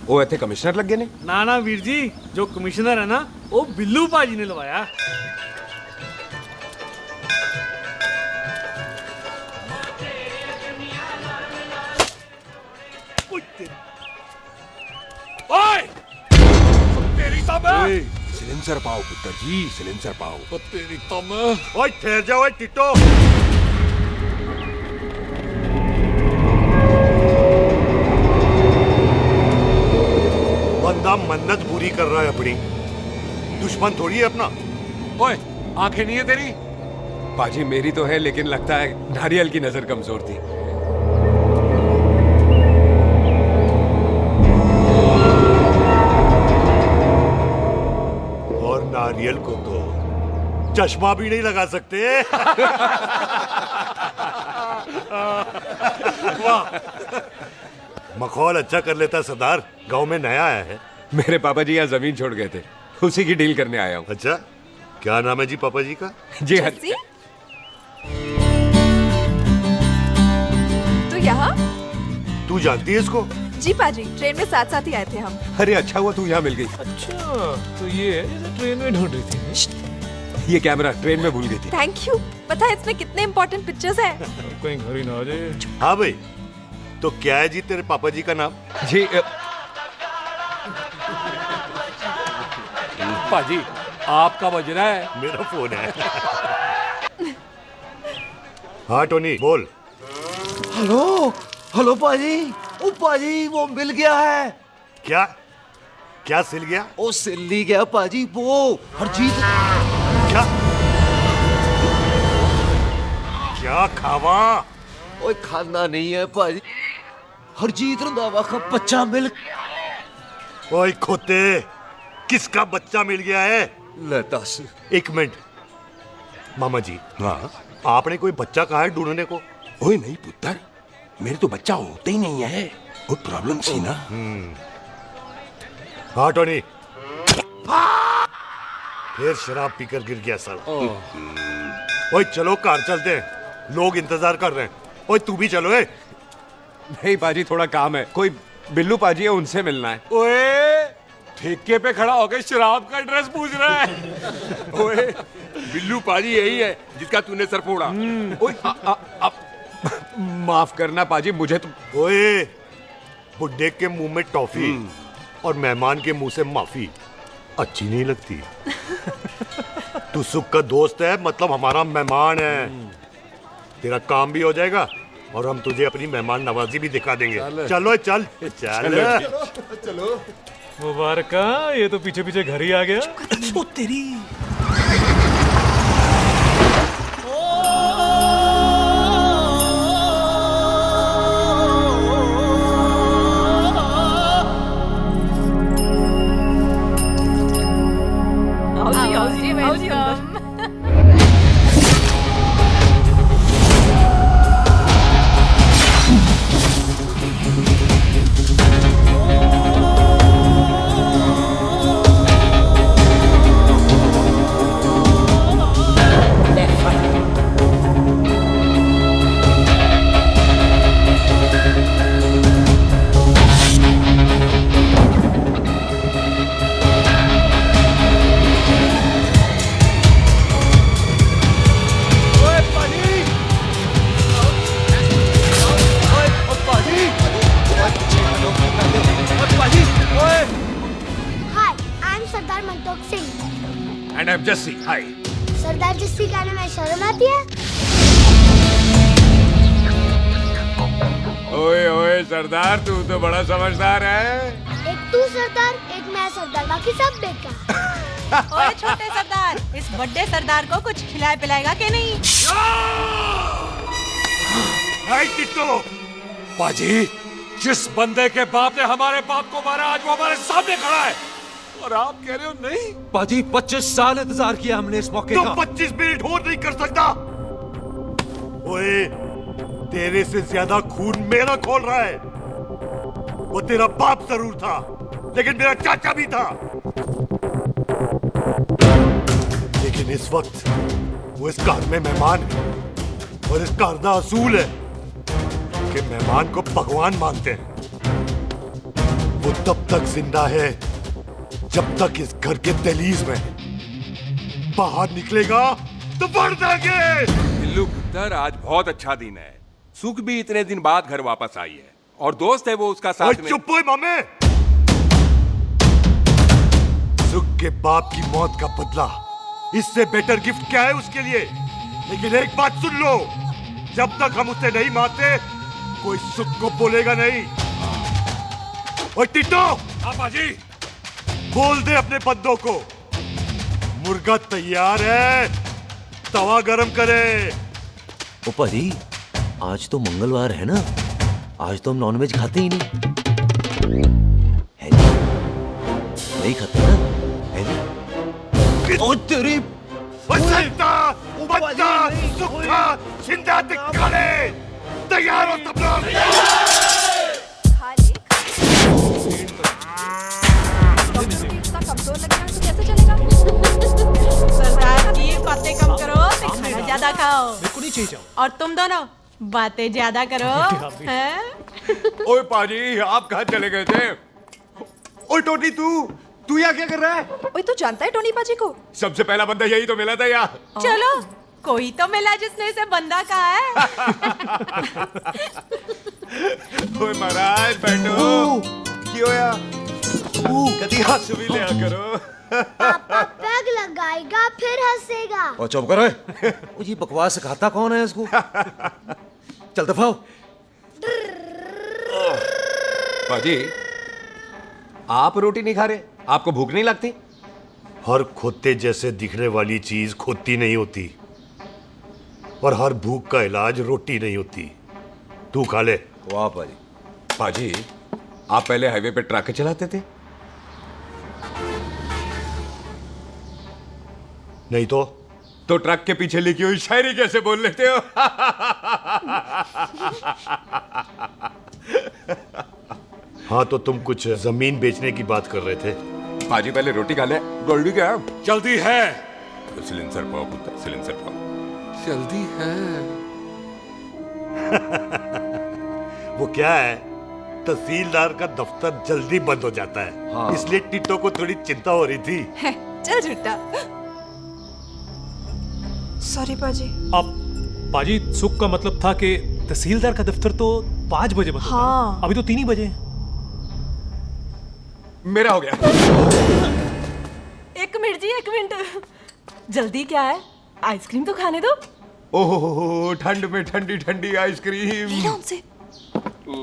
ਉਹ ਇੱਥੇ ਕਮਿਸ਼ਨਰ ਲੱਗੇ ਨੇ? ਨਾ ਨਾ ਵੀਰ ਜੀ, ਜੋ ਕਮਿਸ਼ਨਰ ਹੈ ਨਾ ਉਹ ਬਿੱਲੂ ਭਾਜੀ ਨੇ ਲਵਾਇਆ। ओए तेरी तब सिलेंसर पाओ पुत्र जी, सिलेंसर पाओ। तेरी तम ओए ठहर जा ओए टिट्टो। बंदा मन्नत पूरी कर रहा है अपनी, दुश्मन थोड़ी है अपना। ओए आंखें नहीं है तेरी? पाजी मेरी तो है, लेकिन लगता है नारियल की नजर कमजोर थी। और नारियल को तो चश्मा भी नहीं लगा सकते। वाह, मखौल अच्छा कर लेता सरदार। गांव में नया आया है। मेरे पापा जी यहाँ जमीन छोड़ गए थे, उसी की डील करने आया हूँ। अच्छा, क्या नाम है जी पापा जी का? जी हाँ। तो यहाँ? तू जानती है इसको? जी पाजी, ट्रेन में साथ साथ ही आए थे हम। अरे अच्छा हुआ तू यहाँ मिल गई। अच्छा तो ये है जैसे ट्रेन में ढूंढ रही थी। ये कैमरा ट्रेन में भूल गई थी। Thank you. पता है इसमें कितने इम्पोर्टेंट पिक्चर्स हैं? कहीं घर ही ना आ जाए। हाँ भाई, तो क्या है जी तेरे पापा जी का नाम? जी पाजी आपका बज रहा है। मेरा फोन है। हाँ टोनी बोल। हेलो हेलो पाजी। ओ पाजी वो मिल गया है। क्या क्या सिल गया? ओ सिल नहीं गया पाजी, वो हरजीत। क्या क्या खावा? ओए खाना नहीं है पाजी, हरजीत रंधावा का बच्चा मिल। ओए खोते, किसका बच्चा मिल गया है? ले दस। एक मिनट मामा जी। हाँ आपने कोई बच्चा कहा है ढूंढने को? ओए नहीं पुत्र, मेरे तो बच्चा होते ही नहीं है, वो प्रॉब्लम थी ना। हाँ टोनी, फिर शराब पीकर गिर गया साला। ओए चलो कार चलते हैं, लोग इंतजार कर रहे हैं। ओए तू भी चलो। ए नहीं पाजी थोड़ा काम है, कोई बिल्लू पाजी है उनसे मिलना है। ओए ठेके पे खड़ा होकर शराब का एड्रेस पूछ रहा है। ओए बिल्लू पाजी यही है जिसका तूने सर फोड़ा। ओए माफ करना पाजी, मुझे तो। ओए बुड्ढे के मुंह में टॉफी और मेहमान के मुंह से माफी अच्छी नहीं लगती। तू सुख का दोस्त है, मतलब हमारा मेहमान है। तेरा काम भी हो जाएगा और हम तुझे अपनी मेहमान नवाजी भी दिखा देंगे। चलो चल चल चलो। मुबारका, ये तो पीछे पीछे घर ही आ गया। ओ तेरी। And I'm Jesse. Hi. सरदार जस्सी कहने में शर्म आती है? ओए ओए सरदार, तू तो बड़ा समझदार है। एक तू सरदार, एक मैं सरदार, बाकी सब बेकार। ओए छोटे सरदार, इस बड़े सरदार को कुछ खिलाए पिलाएगा कि नहीं? पाजी, जिस बंदे के बाप ने हमारे बाप को मारा आज वो हमारे सामने खड़ा है और आप कह रहे हो नहीं? पाजी 25 साल इंतजार किया हमने इस मौके तो का। 25 मिनट और नहीं कर सकता? ओए तेरे से ज्यादा खून मेरा खोल रहा है। वो तेरा बाप जरूर था, लेकिन मेरा चाचा भी था। लेकिन इस वक्त वो इस घर में मेहमान है, और इस घर का असूल है कि मेहमान को भगवान मानते हैं। वो तब तक जिंदा है जब तक इस घर के दहलीज में, बाहर निकलेगा तो बढ़ देंगे। बिल्लू पुत्र, आज बहुत अच्छा दिन है। सुख भी इतने दिन बाद घर वापस आई है, और दोस्त है वो उसका साथ में। चुप हो मामे। सुख के बाप की मौत का बदला, इससे बेटर गिफ्ट क्या है उसके लिए। लेकिन एक बात सुन लो, जब तक हम उसे नहीं मारते कोई सुख को बोलेगा नहीं। और टिट्टो, आपा जी, बोल दे अपने बंदों को मुर्गा तैयार है, तवा गरम करे। ओ भाजी, आज तो मंगलवार है ना, आज तो हम नॉनवेज खाते ही नहीं है जी? नहीं खाते ना, है जी? ओ तेरी बच्चा, सुखा, जिंदा दिखाने तैयार हो सब लोग। कमजोर लग रहा है तो कैसे चलेगा? सरदार जी, बातें कम करो, खाना ज्यादा खाओ। मेरे को नहीं चाहिए। और तुम दोनों बातें ज्यादा करो, हैं? ओए पाजी, आप कहाँ चले गए थे? ओए टोनी, तू यहाँ क्या कर रहा है? ओए, तू जानता है टोनी पाजी को? सबसे पहला बंदा यही तो मिला था यार। चलो, कोई तो मिला जिसने इसे बंदा कहा है। ओए महाराज, बैठो। क्यों यार? कभी हंस भी लिया करो। पापा पैग लगाएगा फिर हंसेगा। और चुप करो। ओ जी, बकवास सिखाता कौन है इसको? चल दफाओ। पाजी, आप रोटी नहीं खा रहे? आपको भूख नहीं लगती? हर खोते जैसे दिखने वाली चीज खोती नहीं होती, और हर भूख का इलाज रोटी नहीं होती। तू खा ले। वाह पाजी। पाजी, आप पहले हाईवे पे ट्रक चलाते थे? नहीं तो ट्रक के पीछे लिखी हुई शायरी कैसे बोल लेते हो? हाँ, तो तुम कुछ जमीन बेचने की बात कर रहे थे। पाजी, पहले रोटी खा ले। जल्दी क्या? जल्दी है। सिलेंसर पाओ पुत्र, सिलेंसर पाओ। जल्दी है। वो क्या है, तहसीलदार का दफ्तर जल्दी बंद हो जाता है। हाँ। इसलिए टिट्टो को थोड़ी चिंता हो रही थी। है, चल झूठा। सॉरी पाजी। अब पाजी, सुख का मतलब था कि तहसीलदार का दफ्तर तो 5 बजे बंद होता है। हाँ। अभी तो 3 ही बजे। मेरा हो गया। एक मिनट जी, एक मिनट। जल्दी क्या है? आइसक्रीम तो खाने दो। ओहो, ठंड में ठंडी ठंडी आइसक्रीम। उनसे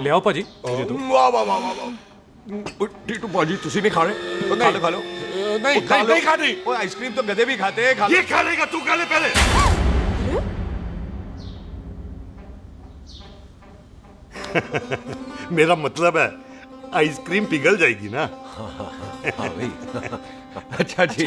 ले आओ पाजी। वाह वाह वाह वाह। टीटू पाजी, तुसी नहीं खा रहे? खा लो, खा लो। नहीं खानी। वो आइसक्रीम तो गधे भी खाते हैं। खा लो। ये खा लेगा, तू खा ले पहले। मेरा मतलब है आइसक्रीम पिघल जाएगी ना। हाँ भाई। अच्छा जी।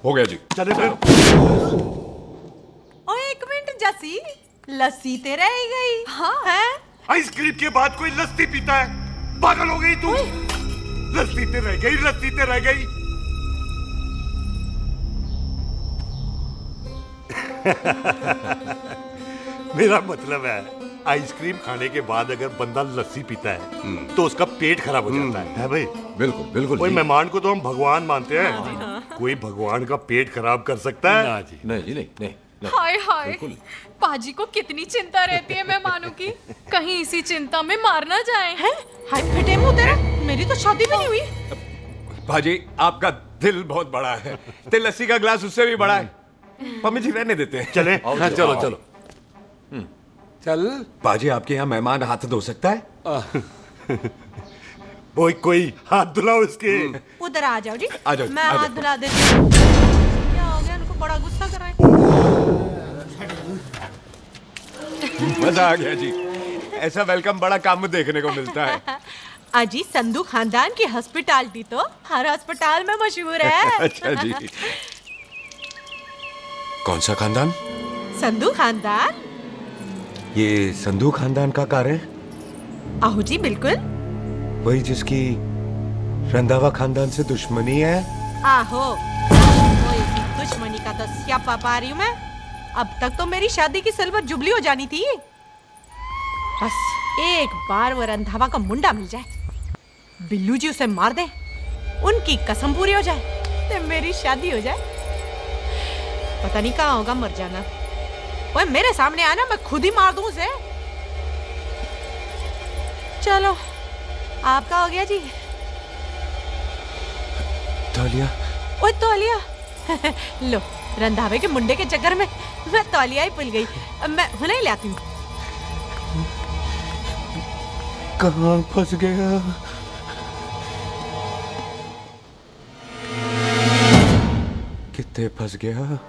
हो गया जी। चले फिर। ओ एक मिनट जसी, लस्सी ते रह गई। हाँ। हैं? आइसक्रीम के बाद कोई लस्सी पीता है? पागल हो गई तू? लस्सी ते रह गई, लस्सी ते रह गई। मेरा मतलब है, आइसक्रीम खाने के बाद अगर बंदा लस्सी पीता है तो उसका पेट खराब हो जाता है भाई? बिल्कुल बिल्कुल। कोई मेहमान को तो हम भगवान मानते हैं, कोई भगवान का पेट खराब कर सकता है? ना जी। नहीं जी, नहीं नहीं। हाय हाय, पाजी को कितनी चिंता रहती है मेहमानों की। कहीं इसी चिंता में मार ना जाए। हैं? हाय फिटे मुंह तेरा, मेरी तो शादी भी नहीं हुई। भाजी, आपका दिल बहुत बड़ा है। ते लस्सी का ग्लास उससे भी बड़ा है। मम्मी जी रहने देते हैं। चले। हाँ, चलो चलो। चल। बाजी, आपके यहाँ मेहमान हाथ धो सकता है? कोई हाथ धुलाओ इसके। उधर आ जाओ जी। आ जाओ, मैं आ जाओ। हाथ धुला देती हूँ। क्या हो गया, उनको बड़ा गुस्सा कर रहे हैं। मजा आ गया जी। ऐसा वेलकम बड़ा कम देखने को मिलता है। अजी संधू खानदान की हॉस्पिटैलिटी तो हर अस्पताल में मशहूर है। अच्छा जी। कौन सा खानदान? संधू खानदान। ये संधू खानदान का कार है? आहू जी बिल्कुल। वही जिसकी रंधावा खानदान से दुश्मनी है? आहो, वो इसकी दुश्मनी का तो स्यापा पा रही हूँ मैं। अब तक तो मेरी शादी की सिल्वर जुबली हो जानी थी। बस एक बार वो रंधावा का मुंडा मिल जाए, बिल्लू जी उसे मार दे, उनकी कसम पूरी हो जाए, तो मेरी शादी हो जाए। पता नहीं कहाँ होगा मर जाना। वो मेरे सामने आना, मैं खुद ही मार दूं उसे। चलो आपका हो गया जी। तौलिया। ओए तौलिया। लो, रंधावे के मुंडे के चक्कर में मैं तौलिया ही भूल गई। मैं हुने ही लाती हूँ। कहाँ फंस गया? कितने फंस गया?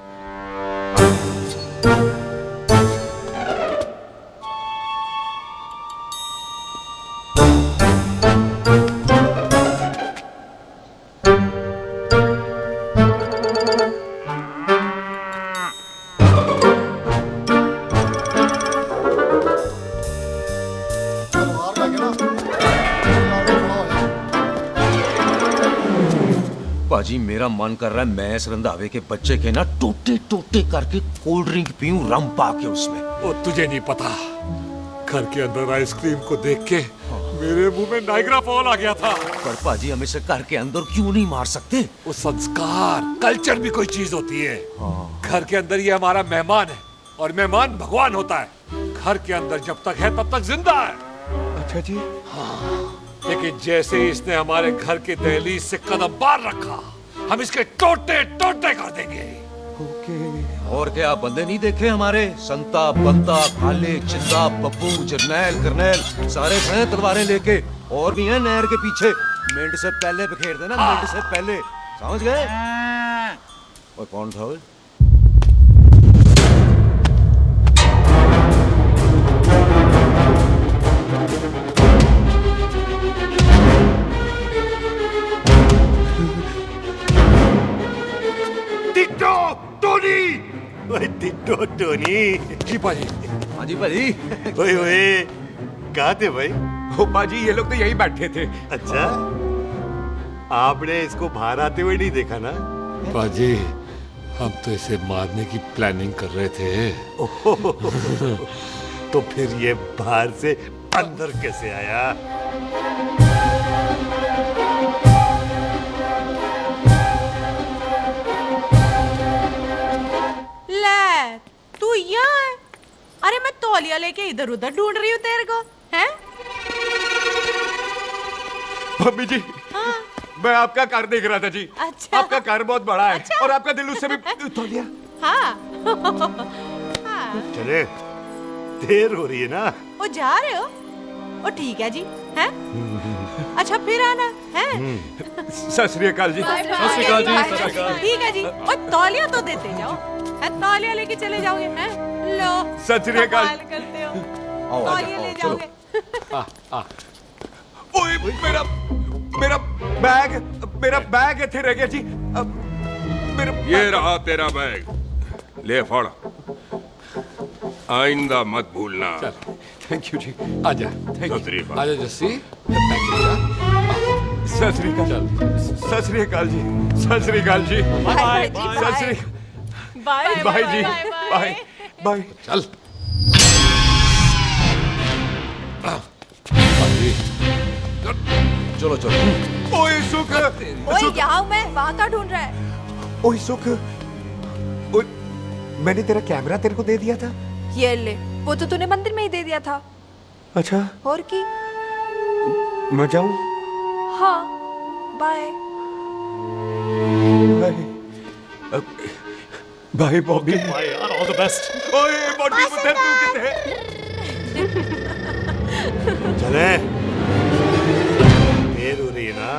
पाजी मेरा मन कर रहा है मैं इस रंधावे के बच्चे के ना टोटे टोटे करके कोल्ड ड्रिंक पीऊं, रम पाके उसमें। वो तुझे नहीं पता, घर के अंदर आइसक्रीम को देख के मेरे मुंह में नाइग्रा फॉल आ गया था। पर पाजी हम इसे घर के अंदर क्यों नहीं मार सकते? वो संस्कार कल्चर भी कोई चीज होती है। घर के अंदर ये हमारा मेहमान है और मेहमान भगवान होता है। घर के अंदर जब तक है तब तक जिंदा है। अच्छा जी। लेकिन जैसे ही इसने हमारे घर के दहलीज से कदम बाहर रखा, हम इसके टोटे टोटे कर देंगे। और क्या आप बंदे नहीं देखे हमारे? संता बंता खाले चिंदा बब्बू जरनैल करनैल सारे हैं तलवारें लेके, और भी हैं नहर के पीछे। मिनट से पहले बिखेर देना, मिनट से पहले, समझ गए? और कौन था वो? Ditto Tony. ओए टिट्टो टोनी। जी पाजी। हाँ जी पाजी। ओए ओए कहाँ थे भाई? ओ पाजी ये लोग तो यही बैठे थे। अच्छा, आपने इसको बाहर आते हुए नहीं देखा ना? पाजी हम तो इसे मारने की प्लानिंग कर रहे थे। तो फिर ये बाहर से अंदर कैसे आया? ले, तू यहाँ है? अरे मैं तौलिया लेके इधर उधर ढूंढ रही हूँ तेरे को, हैं? मम्मी जी। हाँ? मैं आपका कार देख रहा था जी। अच्छा। आपका कार बहुत बड़ा है। अच्छा। और आपका दिल उससे भी तौलिया। हाँ। चले, देर हो रही है ना? वो जा रहे हो? वो ठीक है जी, हैं? अच्छा फिर आना, हैं? सत श्री अकाल जी। Bye bye. सत श्री अकाल जी। बाय सत श्री बाय। अकाल। ठीक है जी। और तौलिया तो देते जाओ, हैं? तौलिया लेके चले जाओगे, हैं? लो। सत श्री अकाल। कमाल करते हो। आओ, तौलिया ले चलो। जाओगे। ओए मेरा मेरा मेरा बैग इथे रह गया जी। अब मेरा ये रहा तेरा बैग, ले फड़। आइंदा मत भूलना। थैंक यू जी। आजा। सत श्री अकाल। आजा जस्सी। सत श्री अकाल। सत श्री अकाल जी। सत श्री अकाल जी। बाय सत श्री बाय बाय जी। Bye bye. चल। चलो चलो। ओए सुख। ओए यहाँ हूँ मैं, वहाँ का ढूंढ रहा है? ओए सुख। ओए मैंने तेरा कैमरा तेरे को दे दिया था। ये ले, वो तो तूने मंदिर में ही दे दिया था। अच्छा। और की? मैं जाऊं? हाँ, bye. Bye. Bye Bobby. Bye यार, ऑल द बेस्ट। ओए बॉबी पुत्र तू किथे? चले, देर हो रही है ना?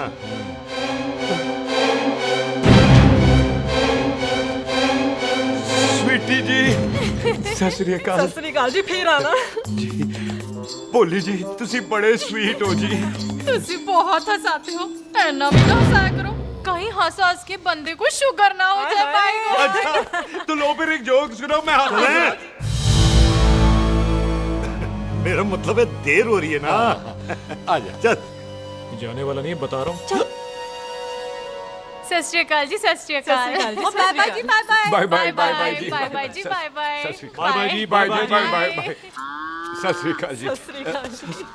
ਸਤਿ ਸ੍ਰੀ ਅਕਾਲ। ਸਤਿ ਸ੍ਰੀ ਅਕਾਲ ਜੀ, ਫੇਰ ਆਣਾ। ਭੋਲੀ ਜੀ ਤੁਸੀਂ ਬੜੇ ਸਵੀਟ ਹੋ ਜੀ। तुसी बहुत हंसाते हो, ऐना भी तो हंसाया करो, कहीं हंस हंस के बंदे को शुगर ना हो जाए भाई को। अच्छा तो लो फिर एक जोक सुनो, मैं मेरा मतलब है देर हो रही है ना। आजा चल। जाने वाला नहीं है, बता रहा हूँ। सत श्री अकाल जी, सत श्री अकाल। बाय बाय जी, bye bye. Bye bye bye bye जी, बाय बाय जी, बाय बाय। बाय बाय जी, bye bye bye bye bye. सत श्री अकाल जी। सत श्री अकाल जी।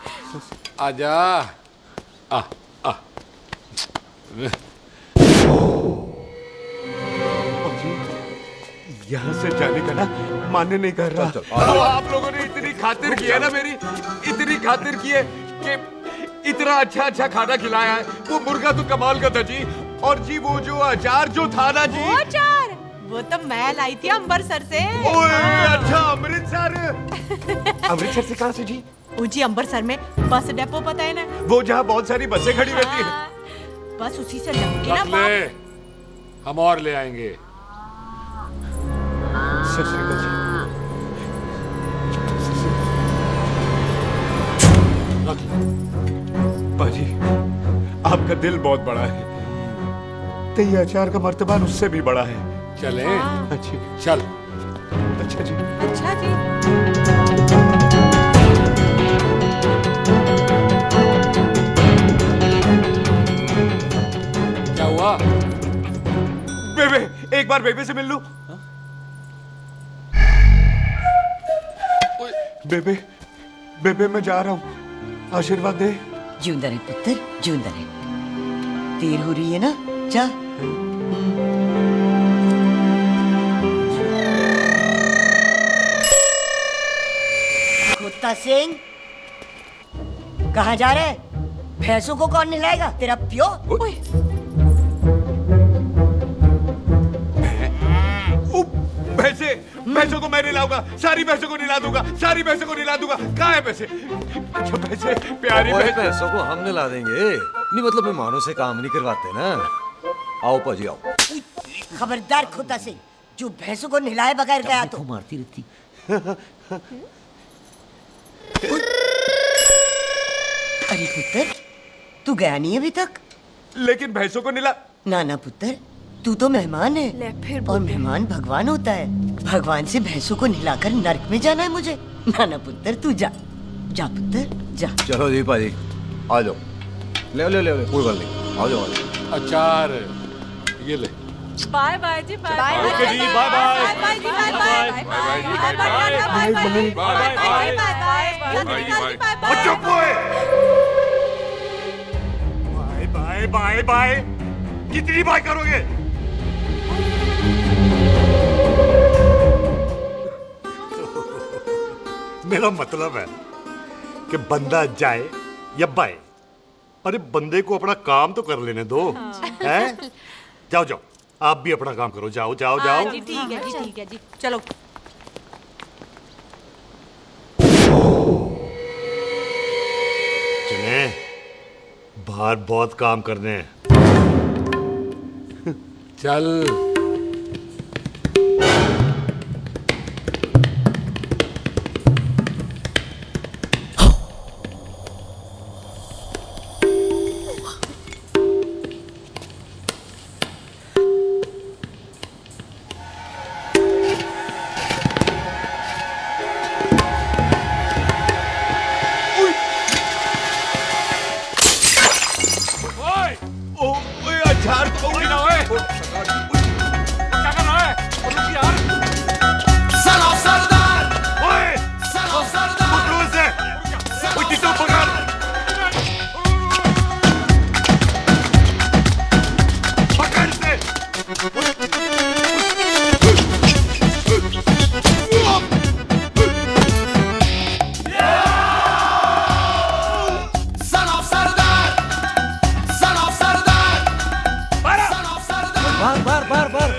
आजा आ आ यहाँ से जाने का ना मान्य नहीं कर रहा। आप लोगों ने इतनी खातिर की है ना मेरी, इतनी खातिर की है कि इतना अच्छा अच्छा खाना खिलाया है। वो मुर्गा तो कमाल का था जी, और जी वो जो अचार जो था ना जी, वो अचार वो तो मैं लाई थी अमृतसर से। ओए अच्छा अमृतसर। अमृतसर से कहाँ से जी? जी अमृतसर में बस डिपो पता है ना, वो जहाँ बहुत सारी बसें खड़ी रहती हैं। बस उसी से जाऊंगी ना। रख ले, हम और ले आएंगे। सत श्री अकाल जी। बाजी आपका दिल बहुत बड़ा है, तो ये अचार का मर्तबान उससे भी बड़ा है। चले अच्छी चल। अच्छा जी। अच्छा जी। क्या हुआ? बेबे एक बार बेबे से मिल लूं। बेबे बेबे मैं जा रहा हूँ, आशीर्वाद दे। जिंदा रहे पुत्र, जिंदा रहे। देर हो रही है ना, जा। कुत्ता सिंह कहाँ जा रहे? भैंसों को कौन नहलाएगा? तेरा प्यो? भैंसों को मैं नहलाऊंगा, सारी भैंसों को नहला दूंगा, सारी भैंसों को नहला दूंगा। कहाँ है पैसे? अच्छा पैसे प्यारी पैसों को हम नहला देंगे, नहीं मतलब मेहमानों से काम नहीं करवाते ना। आओ पाजी आओ। खबरदार कुत्ता सिंह, जो भैंसों को नहलाए बगैर गया तो मारती रहती। अरे पुत्र, तू गया नहीं अभी तक? लेकिन भैंसों को नहला। ना ना पुत्र, तू तो मेहमान है, और मेहमान भगवान होता है। भगवान से भैंसों को नहलाकर नरक में जाना है मुझे? ना ना पुत्र, तू जा, जा पुत्र जा। चलो जी पाजी आ जाओ, ले ले ले ले, कोई बात नहीं, आ जाओ आ जाओ। अचार ये ले। बाय बाय जी, बाय बाय। ओके जी, बाय बाय। बाय बाय जी, बाय बाय। बाय बाय जी, bye bye. Bye bye bye. चुप हुए। Bye bye bye. कितनी बाय करोगे? मेरा मतलब है कि बंदा जाए या बाय, अरे बंदे को अपना काम तो कर लेने दो। हैं? जाओ जाओ, आप भी अपना काम करो, जाओ जाओ जाओ। जी ठीक है जी, ठीक है जी, चलो। चले, बाहर बहुत काम करने हैं। चल। अचार तो गिना है। क्या कर रहा है? रुक यार। सलाम सरदार। ओए, सलाम सरदार। पकड़ो इसे। ओए टिट्टू पकड़। पकड़ इसे। सलाम सरदार। सलाम सरदार। बार बार बार बार।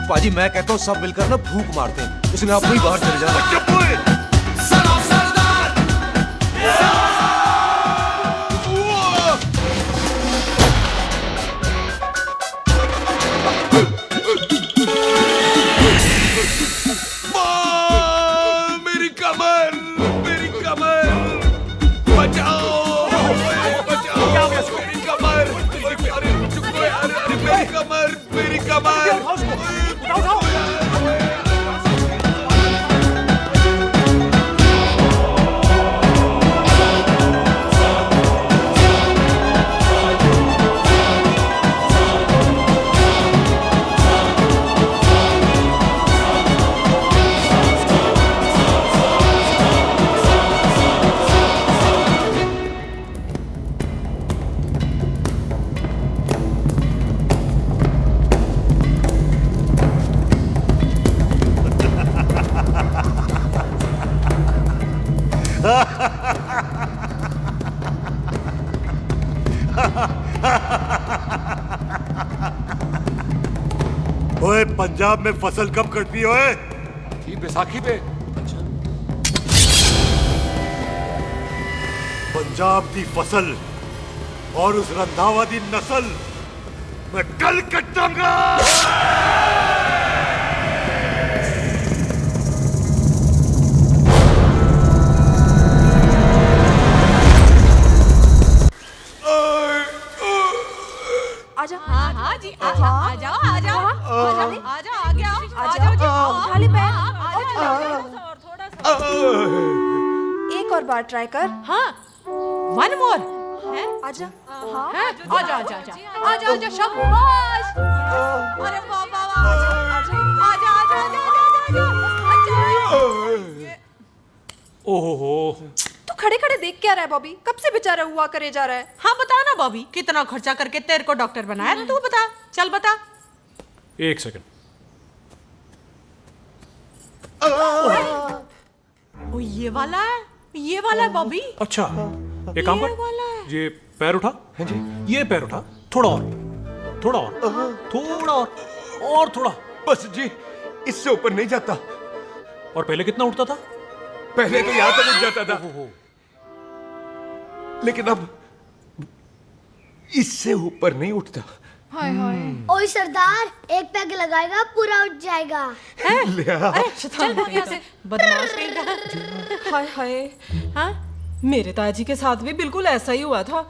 पाजी मैं कहता हूँ सब मिलकर ना भूख मारते हैं, इसलिए आप वहीं बाहर चले जाना। चुप हुए। सलाम सरदार। कमर, मेरी कमर, बचाओ, बचाओ, मेरी कमर, अरे चुप करो यार, अरे मेरी कमर, मेरी कमर। ओए पंजाब में फसल कब कटती है ओए? ये बैसाखी पे। पंजाब की फसल और उस रंधावा दी नस्ल मैं कल कटाऊंगा। आजा। हाँ हाँ जी, आजा आजा आजा आजा आ गया, आ जाओ जी, उठा ले पैर, थोड़ा सा। एक और बार ट्राई कर। हाँ, वन मोर। आजा। हाँ, आजा आजा आजा आजा आजा शाबाश। अरे वाह वाह वाह, आजा आजा आजा आजा आजा। ओहो, तू खड़े खड़े देख क्या रहा है बॉबी? कब से बेचारा हुआ करे जा रहा है? हाँ बता ना बॉबी, कितना खर्चा करके तेरे को डॉक्टर बनाया? तू बता, चल बता। एक सेकंड। ओ ये वाला है, ये वाला है बॉबी। अच्छा, एक काम कर, ये पैर उठा। हाँ जी। ये पैर उठा, थोड़ा और, थोड़ा और, थोड़ा और थोड़ा। बस जी, इससे ऊपर नहीं जाता। और पहले कितना उठता था? पहले तो यहां तक उठ जाता था, लेकिन अब इससे ऊपर नहीं उठता। हाय हाय। ओए सरदार, एक पैग लगाएगा पूरा उठ जाएगा। चल भाग यहाँ से, बदमाश कहीं का। हाय हाय। हाँ, मेरे ताजी के साथ भी बिल्कुल ऐसा ही हुआ था।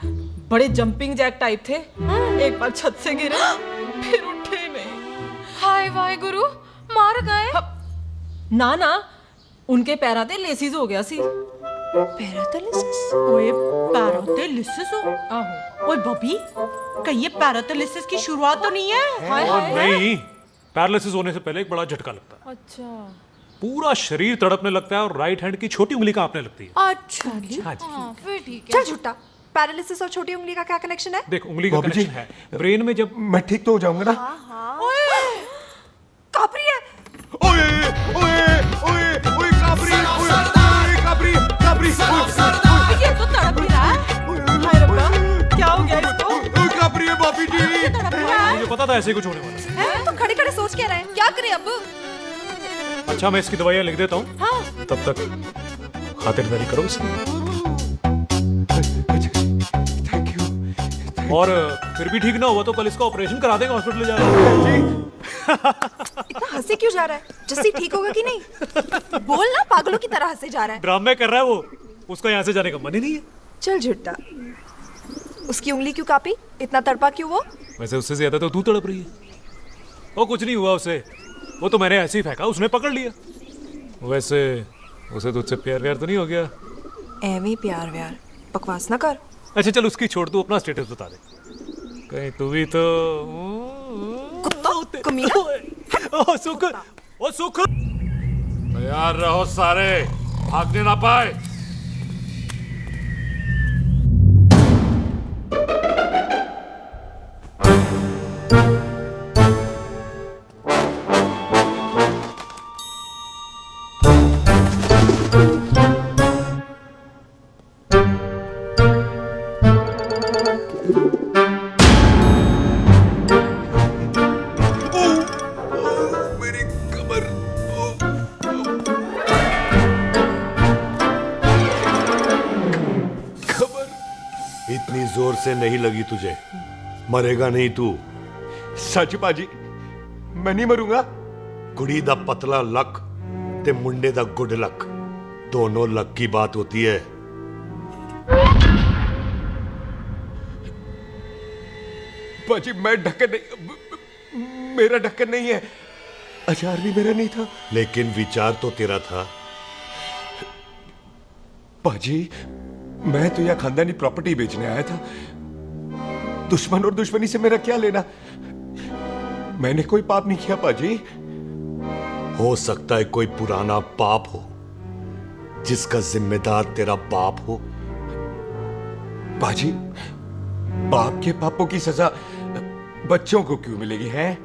बड़े जंपिंग जैक टाइप थे। एक बार छत से गिरे, फिर उठे नहीं। हाय वाहे गुरु, मार गए? ना ना, उनके पैरा ते लेसिस हो गया सी। पैरालिसिस? ओए पैरालिसिस हो? आहो। ओए बॉबी, कहीं ये पैरालिसिस की शुरुआत तो नहीं है? हाय हाय। नहीं, पैरालिसिस होने से पहले एक बड़ा झटका लगता है। अच्छा। पूरा शरीर तड़पने लगता है और राइट हैंड की छोटी उंगली कांपने लगती है। अच्छा जी। हाँ जी। फिर ठीक है। चल झूठा, पैरालिसिस और छोटी उंगली का क्या कनेक्शन है? देख, उंगली का कनेक्शन है ब्रेन में। जब मैं ठीक तो हो जाऊंगा ना? कापरी है। ओए ओए ओए ओए काबरी, ओए काबरी काबरी, ये तो तड़प ही रहा है। हाय रब्बा, क्या हो गया इसको? ओए काबरी है बाबी जी। मुझे पता था ऐसे कुछ होने वाला है। तुम खड़े खड़े सोच क्या रहे हैं? क्या करें अब? अच्छा, मैं इसकी दवाइयाँ लिख देता हूँ। हाँ। तब तक खातिरदारी करो इसकी। और फिर भी ठीक ना हुआ तो कल इसका ऑपरेशन करा देंगे, हॉस्पिटल ले जाएगा। इतना हंसे क्यों जा रहा है? जस्सी ठीक होगा कि नहीं? बोल ना, पागलों की तरह हंसे जा रहा है। ड्रामे कर रहा है वो, उसका यहाँ से जाने का मन ही नहीं है। चल झुट्टा, उसकी उंगली क्यों कापी? इतना तड़पा क्यों वो? वैसे उससे ज्यादा तो तू तड़प रही है। वो कुछ नहीं हुआ उसे, वो तो मैंने ऐसे ही फेंका, उसने पकड़ लिया। वैसे उसे तुझसे प्यार व्यार तो नहीं हो गया? एवी प्यार व्यार, बकवास ना कर। अच्छा चल, उसकी छोड़, तू अपना स्टेटस बता दे। कहीं तू भी तो कुत्ता कमीना। ओ सुख, ओ सुख। तैयार रहो सारे, भागने ना पाए। इतनी जोर से नहीं लगी तुझे, मरेगा नहीं तू। सच बाजी, मैं नहीं मरूंगा। कुड़ी दा पतला लक ते मुंडे दा गुड लक। दोनों लक की बात होती है। पाजी मैं ढक्कन नहीं, मेरा ढक्कन नहीं है, अचार भी मेरा नहीं था। लेकिन विचार तो तेरा था। पाजी मैं तो यह खानदानी प्रॉपर्टी बेचने आया था, दुश्मन और दुश्मनी से मेरा क्या लेना। मैंने कोई पाप नहीं किया पाजी। हो सकता है कोई पुराना पाप हो जिसका जिम्मेदार तेरा बाप हो। पाजी बाप के पापों की सजा बच्चों को क्यों मिलेगी है?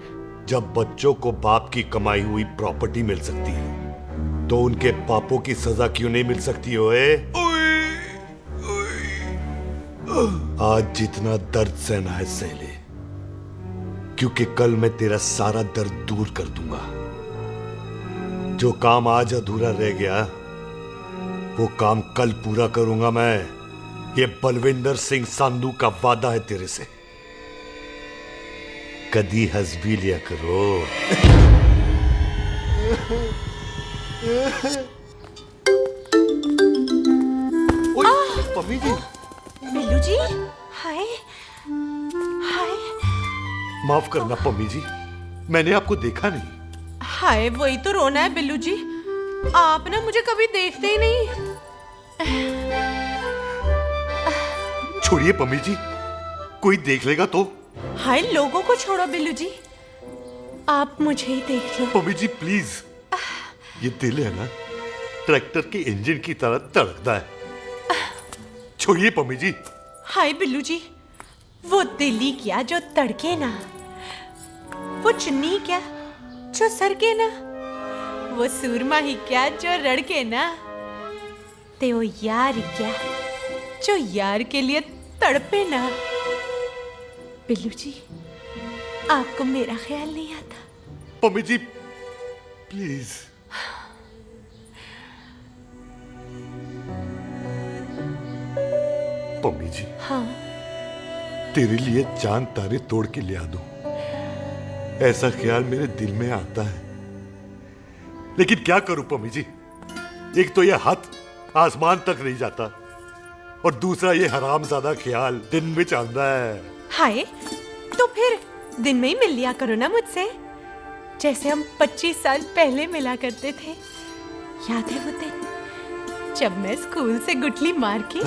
जब बच्चों को बाप की कमाई हुई प्रॉपर्टी मिल सकती है तो उनके पापों की सजा क्यों नहीं मिल सकती ओए? आज जितना दर्द सहना है सह ले, क्योंकि कल मैं तेरा सारा दर्द दूर कर दूंगा। जो काम आज अधूरा रह गया वो काम कल पूरा करूंगा मैं। ये बलविंदर सिंह संधू का वादा है तेरे से। कदी हंस भी लिया करो। मम्मी जी। बिल्लू जी हाय हाय। माफ करना पम्मी जी, मैंने आपको देखा नहीं। हाय वही तो रोना है बिल्लू जी, आप ना मुझे कभी देखते ही नहीं। छोड़िए पम्मी जी, कोई देख लेगा तो। हाय लोगों को छोड़ो बिल्लू जी, आप मुझे ही देख लो। पम्मी जी प्लीज, ये दिल है ना ट्रैक्टर के इंजन की तरह तड़कता है। छोड़िए पम्मी जी। हाय बिल्लू जी, वो दिल्ली क्या जो तड़के ना, वो चुन्नी क्या जो सरके ना, वो सूरमा ही क्या जो रड़के ना, ते वो यार क्या जो यार के लिए तड़पे ना। बिल्लू जी आपको मेरा ख्याल नहीं आता? पम्मी जी प्लीज। पम्मी जी हाँ तेरे लिए चांद तारे तोड़ के ले आ दूं, ऐसा ख्याल मेरे दिल में आता है। लेकिन क्या करूं पम्मी जी, एक तो यह हाथ आसमान तक नहीं जाता और दूसरा ये हरामजादा ख्याल दिन में चलता है। हाय तो फिर दिन में ही मिल लिया करो ना मुझसे, जैसे हम 25 साल पहले मिला करते थे। याद है वो दिन जब मैं स्कूल से गुठली मार के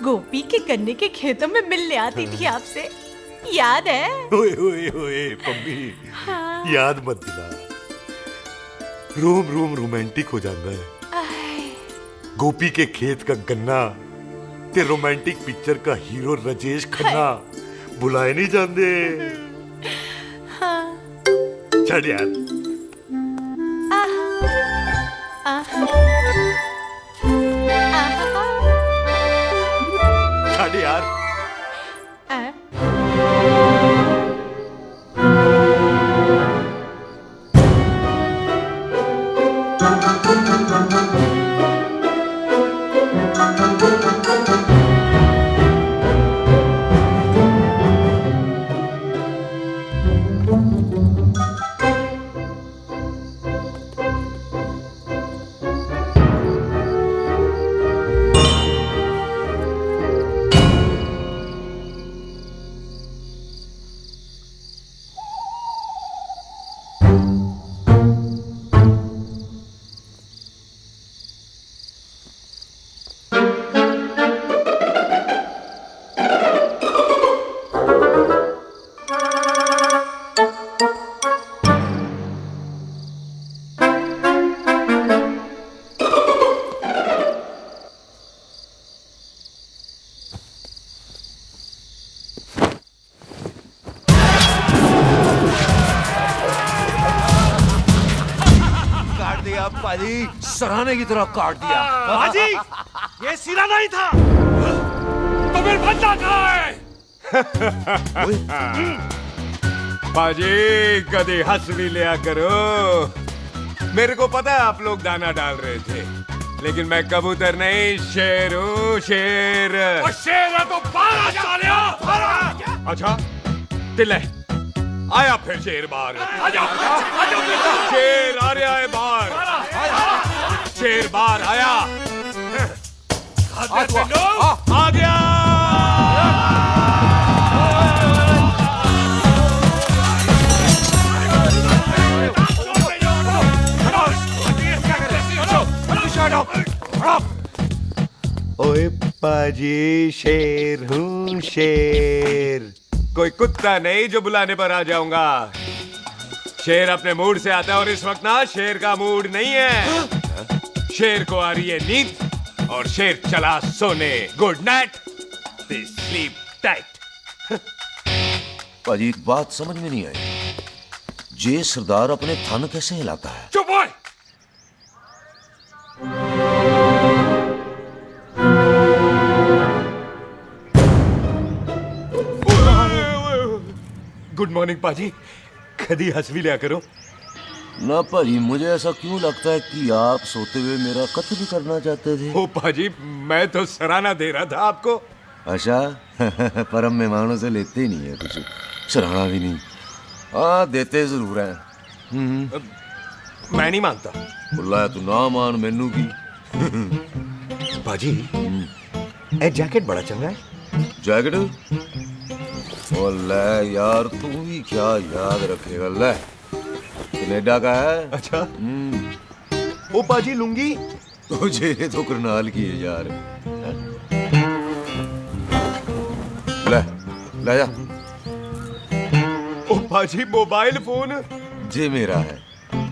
गोपी के गन्ने के खेतों में मिलने आती थी आपसे, याद है? ओए ओए ओए पम्मी, हाँ। याद मत दिला, रोम रोम रोमांटिक हो जाता है। गोपी के खेत का गन्ना ते रोमांटिक पिक्चर का हीरो राजेश खन्ना बुलाए नहीं जाते। हाँ। छड़ यार। छड़ यार। सराहने की तरह काट दिया। बाजी, ये सिरा नहीं था। तो फिर बंदा कहाँ है? पाजी कभी हंस भी लिया करो। मेरे को पता है आप लोग दाना डाल रहे थे, लेकिन मैं कबूतर नहीं शेर हूँ, शेर। और शेर है तो 12 सालिया। अच्छा दिल है, आया फिर शेर बाहर। आजा, आजा, आजा, शेर आ रहा है बाहर। शेर बार आया। आ गया। ओए पाजी, शेर हूँ शेर। कोई कुत्ता नहीं जो बुलाने पर आ जाऊंगा। शेर अपने मूड से आता है और इस वक्त ना शेर का मूड नहीं है। शेर को आ रही है नींद और शेर चला सोने। Good night, sleep tight. पाजी एक बात समझ में नहीं आई, जे सरदार अपने थन कैसे हिलाता है? चुप हो। गुड मॉर्निंग पाजी, कदी हंस भी लिया करो। ना पाजी, मुझे ऐसा क्यों लगता है कि आप सोते हुए मेरा कत्ल भी करना चाहते थे? ओ पाजी, मैं तो सराहना दे रहा था आपको। अच्छा पर हम मेहमानों से लेते ही नहीं है कुछ, सराहना भी नहीं। हाँ देते जरूर है। मैं नहीं मानता। बुलाया तू ना मान मैनू की। पाजी ए जैकेट बड़ा चंगा है। जैकेट? ओ ले यार, तू भी क्या याद रखेगा। ले कनेडा का है। अच्छा। ओ पाजी लुंगी तुझे तो करनाल की है यार। ले ले जा। ओ पाजी मोबाइल फोन जे मेरा है,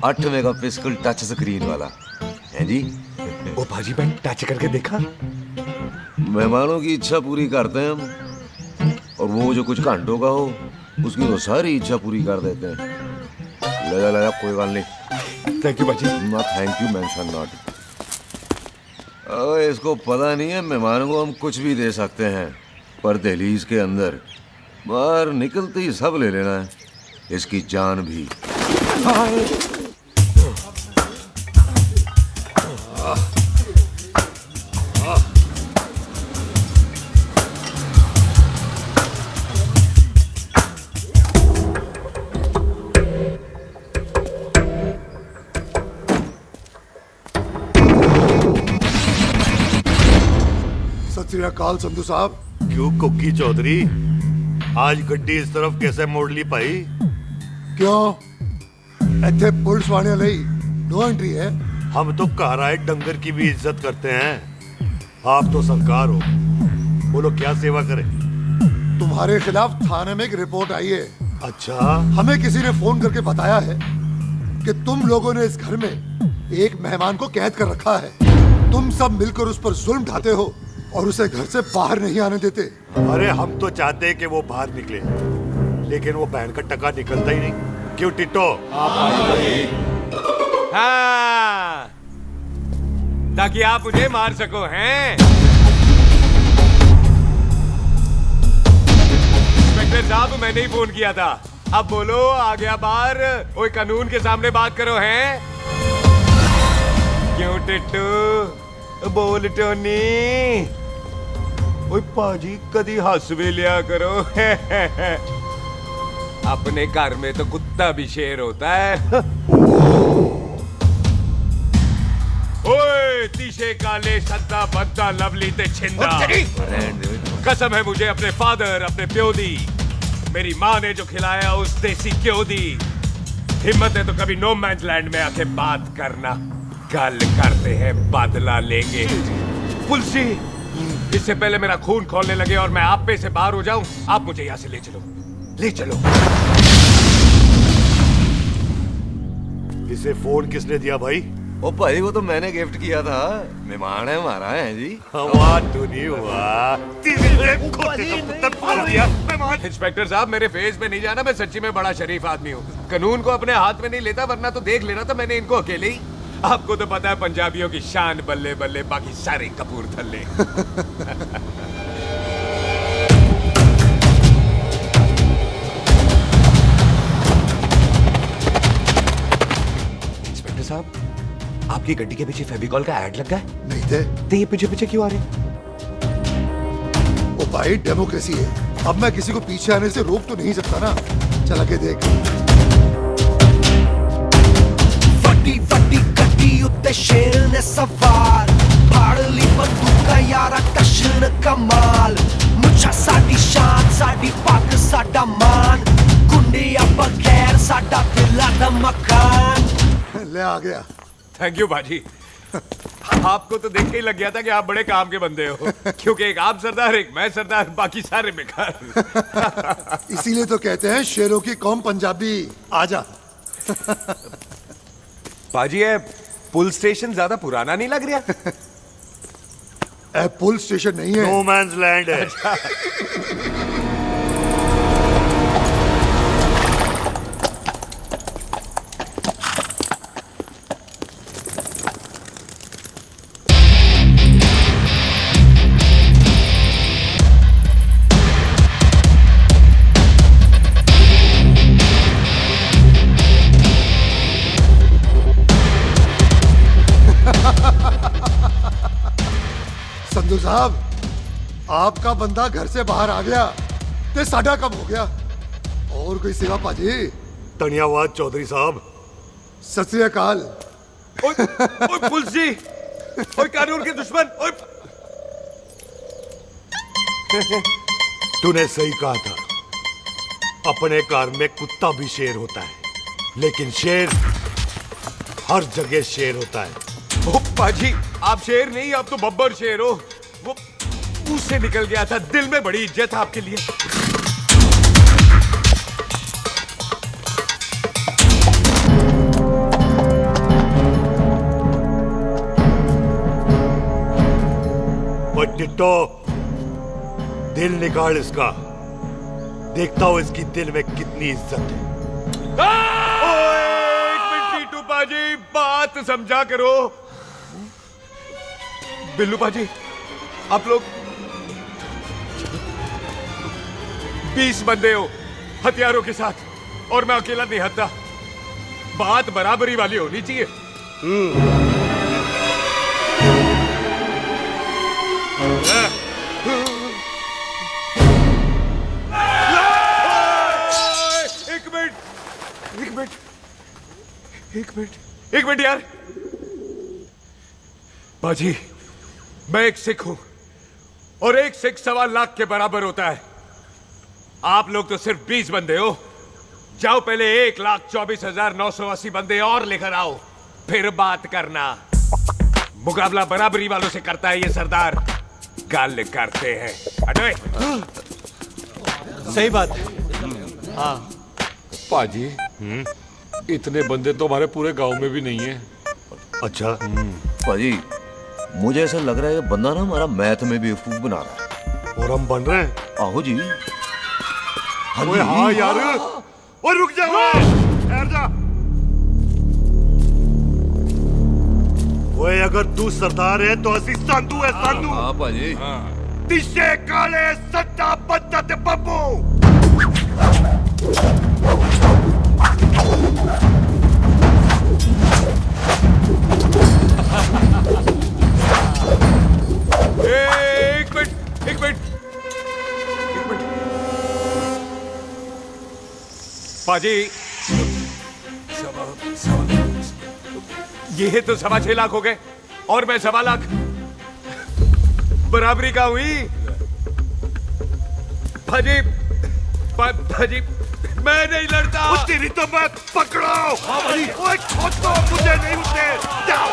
8 मेगापिक्सल टच स्क्रीन वाला है जी। ओ पाजी मैं टच करके देखा। मेहमानों की इच्छा पूरी करते हैं हम, और वो जो कुछ घंटों का हो उसकी तो सारी इच्छा पूरी कर देते हैं। ले जा कोई बात नहीं। थैंक यू पाजी। ना थैंक यू मेंशन नॉट। इसको पता नहीं है मेहमानों को हम कुछ भी दे सकते हैं, पर दहलीज के अंदर बाहर निकलते ही सब ले लेना है, इसकी जान भी। सत श्री अकाल संधू साहब। क्यों कुक्की चौधरी, आज गड्डी इस तरफ कैसे मोड़ ली पाई? क्यों इतने पुलिस वाले नहीं नो एंट्री है? हम तो कहराए डंगर की भी इज्जत करते हैं। आप तो सरकार हो, बोलो क्या सेवा करें? तुम्हारे खिलाफ थाने में एक रिपोर्ट आई है। अच्छा। हमें किसी ने फोन करके बताया है कि तुम लोगों ने इस घर में एक मेहमान को कैद कर रखा है। तुम सब मिलकर उस पर जुल्म ढाते हो और उसे घर से बाहर नहीं आने देते। अरे हम तो चाहते हैं कि वो बाहर निकले, लेकिन वो बहन का टका निकलता ही नहीं। क्यों टिट्टो? हाँ, ताकि आप मुझे मार सको हैं। इंस्पेक्टर साहब, मैंने ही फोन किया था। अब बोलो, आ गया बाहर? ओए कानून के सामने बात करो हैं। क्यों टिट्टू? बोल टोनी। ओए पाजी कदी हंस भी लिया करो। अपने घर में तो कुत्ता भी शेर होता है। ओए तीशे काले सद्दा बद्दा लवली ते छिंदा, कसम है मुझे अपने फादर, अपने प्यो दी, मेरी माँ ने जो खिलाया उस देसी क्यों दी। हिम्मत है तो कभी नो मैंस लैंड में आके बात करना। कल करते हैं, बदला लेंगे। पुलसी, इससे पहले मेरा खून खोलने लगे और मैं आप पे से बाहर हो जाऊं, आप मुझे यहाँ से ले चलो, ले चलो। इसे फोन किसने दिया भाई? ओ भाई वो तो मैंने गिफ्ट किया था, मेहमान है हमारा है जी। वाह टोनी वाह। इंस्पेक्टर साहब, मेरे फेस पे नहीं जाना, मैं सच्ची में बड़ा शरीफ आदमी हूँ। कानून को अपने हाथ में नहीं लेता, वरना तो देख लेना था मैंने इनको अकेले ही। आपको तो पता है पंजाबियों की शान बल्ले बल्ले, बाकी सारे कपूरथले। इंस्पेक्टर साहब, आपकी गड्डी के पीछे फेविकॉल का ऐड लग गया है? नहीं थे। तो ये पीछे पीछे क्यों आ रहे हैं? ओ भाई डेमोक्रेसी है, अब मैं किसी को पीछे आने से रोक तो नहीं सकता ना। चला के देख। फटी फटी कटी ते शेर ने सवार फाड़ ली बंदूका यारा कशन कमाल मुझा साडी शान साडी पग साडा मान गुंडिया बगैर साडा दिला दा मकान। ले आ गया। थैंक यू बाजी। आपको तो देख के ही लग गया था कि आप बड़े काम के बंदे हो, क्योंकि एक आप सरदार, एक मैं सरदार, बाकी सारे बेकार। इसीलिए तो कहते हैं शेरों की कौम पंजाबी। आजा। बाजी ये पुल स्टेशन ज्यादा पुराना नहीं लग रहा? पुल स्टेशन नहीं है, नो मैंस लैंड है। संधू साहब, आपका बंदा घर से बाहर आ गया ते साडा कब हो गया। और कोई सेवा पाजी? धन्यवाद चौधरी साहब। सत श्री अकाल। ओए पुलिस जी, ओए कानून के दुश्मन, ओए। तूने सही कहा था, अपने घर में कुत्ता भी शेर होता है, लेकिन शेर हर जगह शेर होता है। ओ पाजी, आप शेर नहीं, आप तो बब्बर शेर हो। वो मुंह से निकल गया था, दिल में बड़ी इज्जत है आपके लिए। ओए टिट्टो, दिल निकाल इसका, देखता हूं इसकी दिल में कितनी इज्जत है। एक मिनट टीटू पाजी, बात समझा करो। बिल्लू पाजी, आप लोग 20 बंदे हो हथियारों के साथ, और मैं अकेला नहीं हटता। बात बराबरी वाली होनी चाहिए। एक मिनट यार। बाजी, मैं एक सिख हूं, और एक सिख 1.25 लाख के बराबर होता है। आप लोग तो सिर्फ 20 बंदे हो। जाओ पहले 1,24,980 बंदे और लेकर आओ, फिर बात करना। मुकाबला बराबरी वालों से करता है ये सरदार, गाल करते हैं। हटो। सही बात है। हाँ पाजी, इतने बंदे तो हमारे पूरे गांव में भी नहीं है। अच्छा पाजी, मुझे ऐसा लग रहा है ये बंदा ना हमारा मैथ में बेवकूफ बना रहा है। और हम बन रहे हैं? आहो जी। ओए हाँ यार, ओए रुक जा, ठहर जा। ओए अगर तू सरदार है तो असी संधू है, संधू। हाँ पाजी। दिशे काले सट्टा बद्दा ते बब्बू। एक मिनट। पाजी, ये तो 6.25 लाख हो गए, और मैं 1.25 लाख। बराबरी का हुई। भाजी, भाजी, मैं नहीं लड़ता। तेरी तो मैं पकड़ो। ओए छोड़ो मुझे, नहीं उठे। जाओ।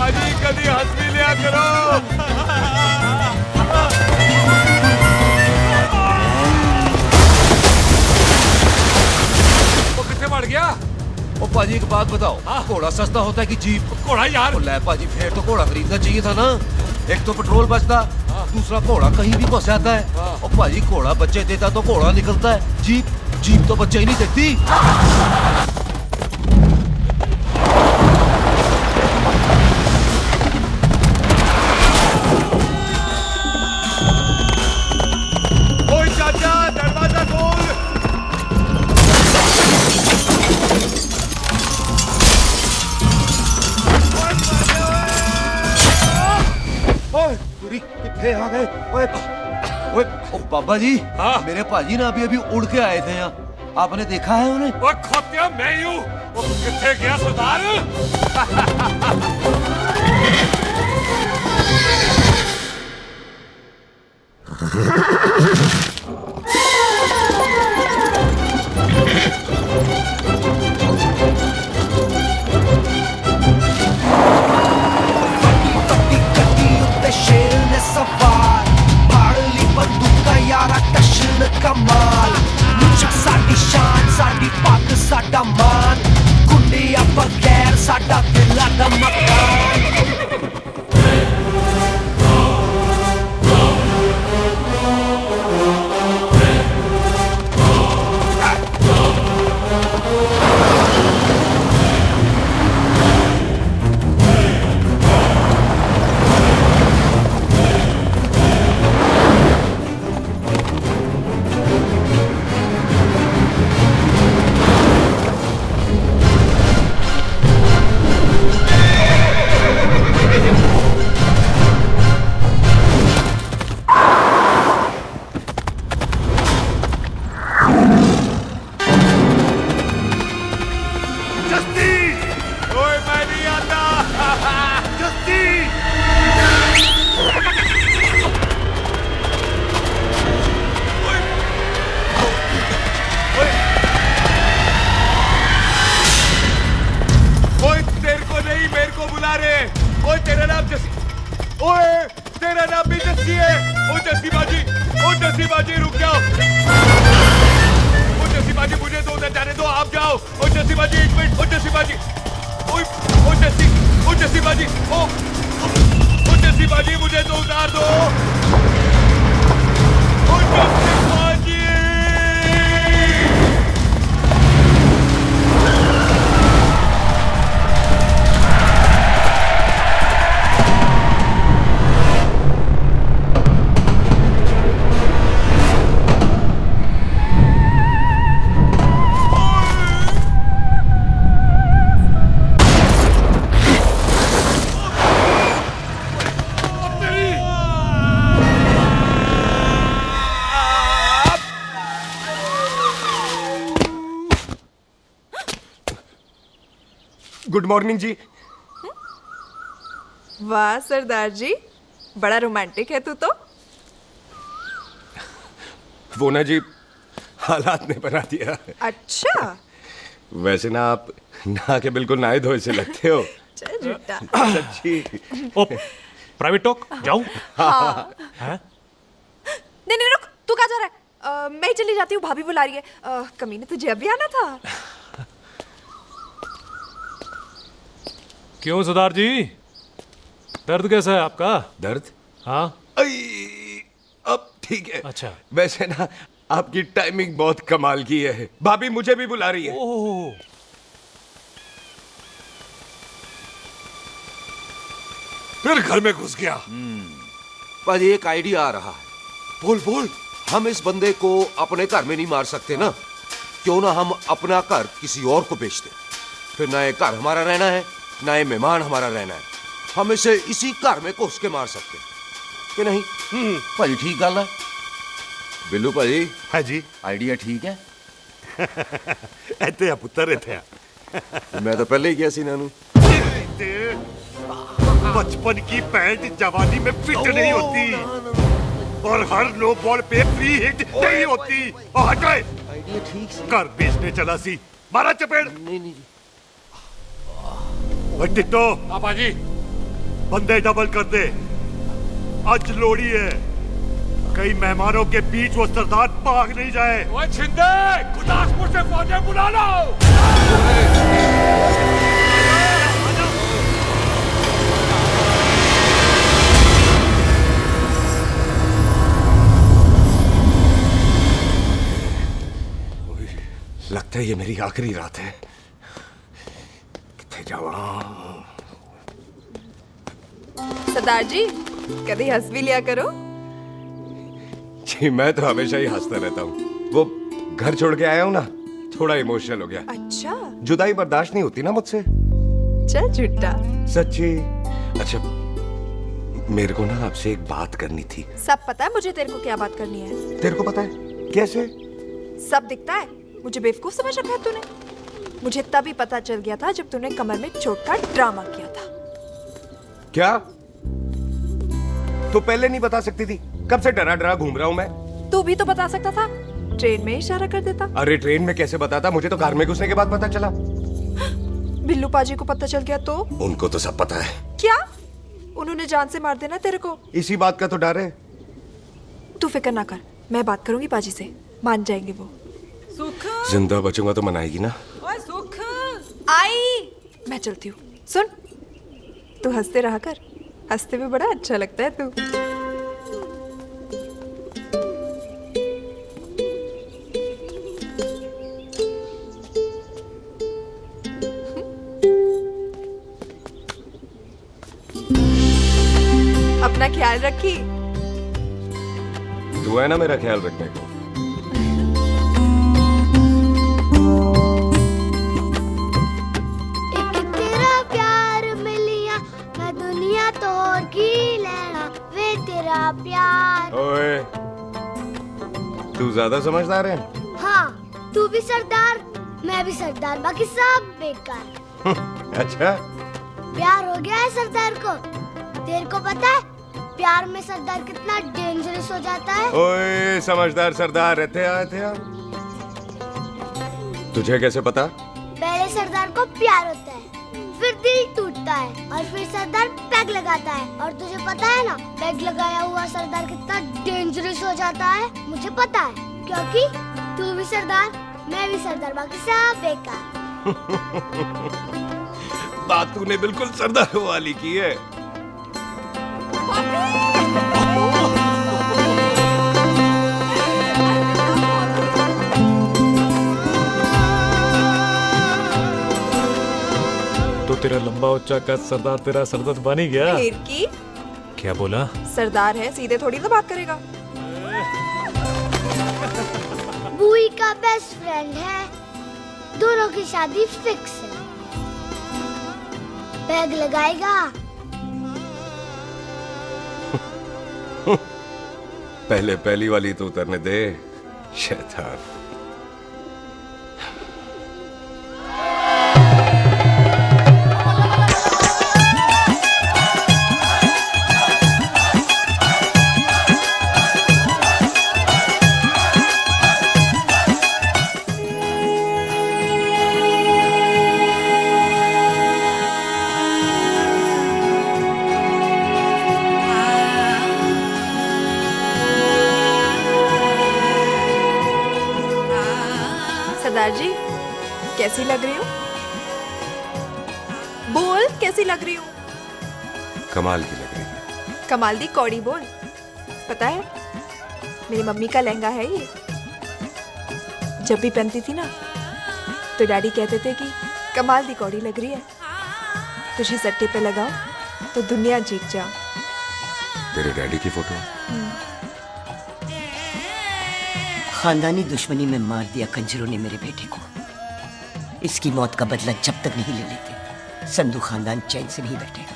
पाजी कभी हंस भी लिया करो। वो कितने बढ़ गया? ओ पाजी एक बात बताओ, घोड़ा सस्ता होता है कि जीप? घोड़ा यार। ले पाजी फिर तो घोड़ा खरीदना चाहिए था ना। एक तो पेट्रोल बचता, दूसरा घोड़ा कहीं भी फंस जाता है। और पाजी घोड़ा बच्चे देता तो घोड़ा निकलता है, जीप तो बच्चे ही नहीं देती। ओए चाचा दरवाजा खोल। कितने आ गए? ओए ओ बाबा जी, मेरे पाजी ना अभी उड़ के आए थे यहाँ, आपने देखा है उन्हें? वो खोतिया मैं ही हूँ। वो कितने गया सरदार? शेर ने सवार फाड़ली बंदूका यारा टशन कमाल मुझा साडी शान साडी पग साडा मान गुंडिया बगैर साडा दिला दा मकान। गुड मॉर्निंग जी। वाह सरदार जी, बड़ा रोमांटिक है तू तो। वो ना जी, हालात ने बना दिया। अच्छा। वैसे ना आप नहा के बिल्कुल नहाए धोए से लगते हो। चल झूठा। सच्ची। ओ प्राइवेट टॉक जाऊं? हाँ। हैं? नहीं रुक, तू कहाँ जा रहा है? मैं ही चली जाती हूँ, भाभी बुला रही है। कमीने तुझे अभी आना था। क्यों सरदार जी, दर्द कैसा है आपका? दर्द? हाँ अब ठीक है। अच्छा। वैसे ना आपकी टाइमिंग बहुत कमाल की है। भाभी मुझे भी बुला रही है। ओह। फिर घर में घुस गया। पाजी एक आइडिया आ रहा है। बोल बोल। हम इस बंदे को अपने घर में नहीं मार सकते ना, क्यों ना हम अपना घर किसी और को बेच दें। फिर ना ये घर हमारा रहना है, ना ये मेहमान हमारा रहना है। हम इसे इसी घर में घुस के मार सकते हैं कि नहीं? भाजी ठीक गल है। बिल्लू भाजी। हाँ जी। आइडिया ठीक है। ਇੱਥੇ ਆ ਪੁੱਤਰ ਇੱਥੇ ਆ। मैं तो पहले ही गया सी नानू। बचपन की पैंट जवानी में फिट नहीं होती और हर नो बॉल पे फ्री हिट नहीं होती। और हटाए आइडिया ठीक से घर बेचने चला सी, मारा चपेड़। नहीं ओए टिट्टो, पापा जी बंदे डबल कर दे, आज लोड़ी है। कई मेहमानों के बीच वो सरदार भाग नहीं जाए। ओए छिंदे, गुरदासपुर से फौजें बुला लो। लगता है ये मेरी आखिरी रात है। किथे जावा? सरदार जी कभी हंस भी लिया करो। जी मैं तो हमेशा ही हंसता रहता हूँ। वो घर छोड़ के आया हूँ ना, थोड़ा इमोशनल हो गया। अच्छा, जुदाई बर्दाश्त नहीं होती ना मुझसे। चल झूठा। सच्ची। अच्छा, मेरे को ना आपसे एक बात करनी थी। सब पता है मुझे तेरे को क्या बात करनी है। तेरे को पता है? कैसे? सब दिखता है। मुझे बेवकूफ समझ रखा है तूने। मुझे तभी पता चल गया था जब तूने कमर में चोट का ड्रामा किया था। क्या? तो पहले नहीं बता सकती थी? कब से डरा डरा घूम रहा हूँ मैं। तू भी तो बता सकता था, ट्रेन में इशारा कर देता। अरे ट्रेन में कैसे बताता? मुझे तो कार में घुसने के बाद पता चला। बिल्लू पाजी को पता चल गया तो? उनको तो सब पता है। क्या? उन्होंने जान से मार देना तेरे को। इसी बात का तो डर है। तू फिक्र ना कर, मैं बात करूंगी पाजी से, मान जाएंगे वो। सुख, जिंदा बचूंगा तो मनाएगी ना? ओए सुख, आई मैं चलती हूँ। सुन, तू हंसते रहा कर, हंसते में बड़ा अच्छा लगता है तू। अपना ख्याल रखी। तू है ना मेरा ख्याल रखने को। तेरा प्यार मिलिया मैं दुनिया तोड़ की लेना वे तेरा प्यार। ओए, तू ज्यादा समझदार है। हाँ, तू भी सरदार, मैं भी सरदार, बाकी सब बेकार। अच्छा, प्यार हो गया है सरदार को। तेरे को पता है प्यार में सरदार कितना डेंजरस हो जाता है? ओए समझदार सरदार रहते आए। तुझे कैसे पता? पहले सरदार को प्यार होता है, फिर दिल टूटता है और फिर सरदार पैग लगाता है। और तुझे पता है ना, पैग लगाया हुआ सरदार कितना डेंजरस हो जाता है? मुझे पता है, क्योंकि तू भी सरदार, मैं भी सरदार, बाकी सब बेकार। बात तूने बिल्कुल सरदार वाली की है। तो तेरा लंबा उच्चा कद सरदार तेरा सरदर्द बन ही गया। फिर की? क्या बोला? सरदार है, सीधे थोड़ी ना बात करेगा। बुई का बेस्ट फ्रेंड है, दोनों की शादी फिक्स है। पैग लगाएगा। पहले पहली वाली तो उतरने दे, शैतान। सरदार जी कैसी लग रही हूँ? बोल कैसी लग रही हूँ? कमाल की लग रही है। कमाल दी कौड़ी बोल। पता है मेरी मम्मी का लहंगा है ये। जब भी पहनती थी ना तो डैडी कहते थे कि कमाल दी कौड़ी लग रही है, तुझे सट्टे पे लगाओ तो दुनिया जीत जाओ। तेरे डैडी की फोटो? खानदानी दुश्मनी में मार दिया कंजरों ने मेरे बेटे को। इसकी मौत का बदला जब तक नहीं ले लेते, संधू खानदान चैन से नहीं बैठेगा।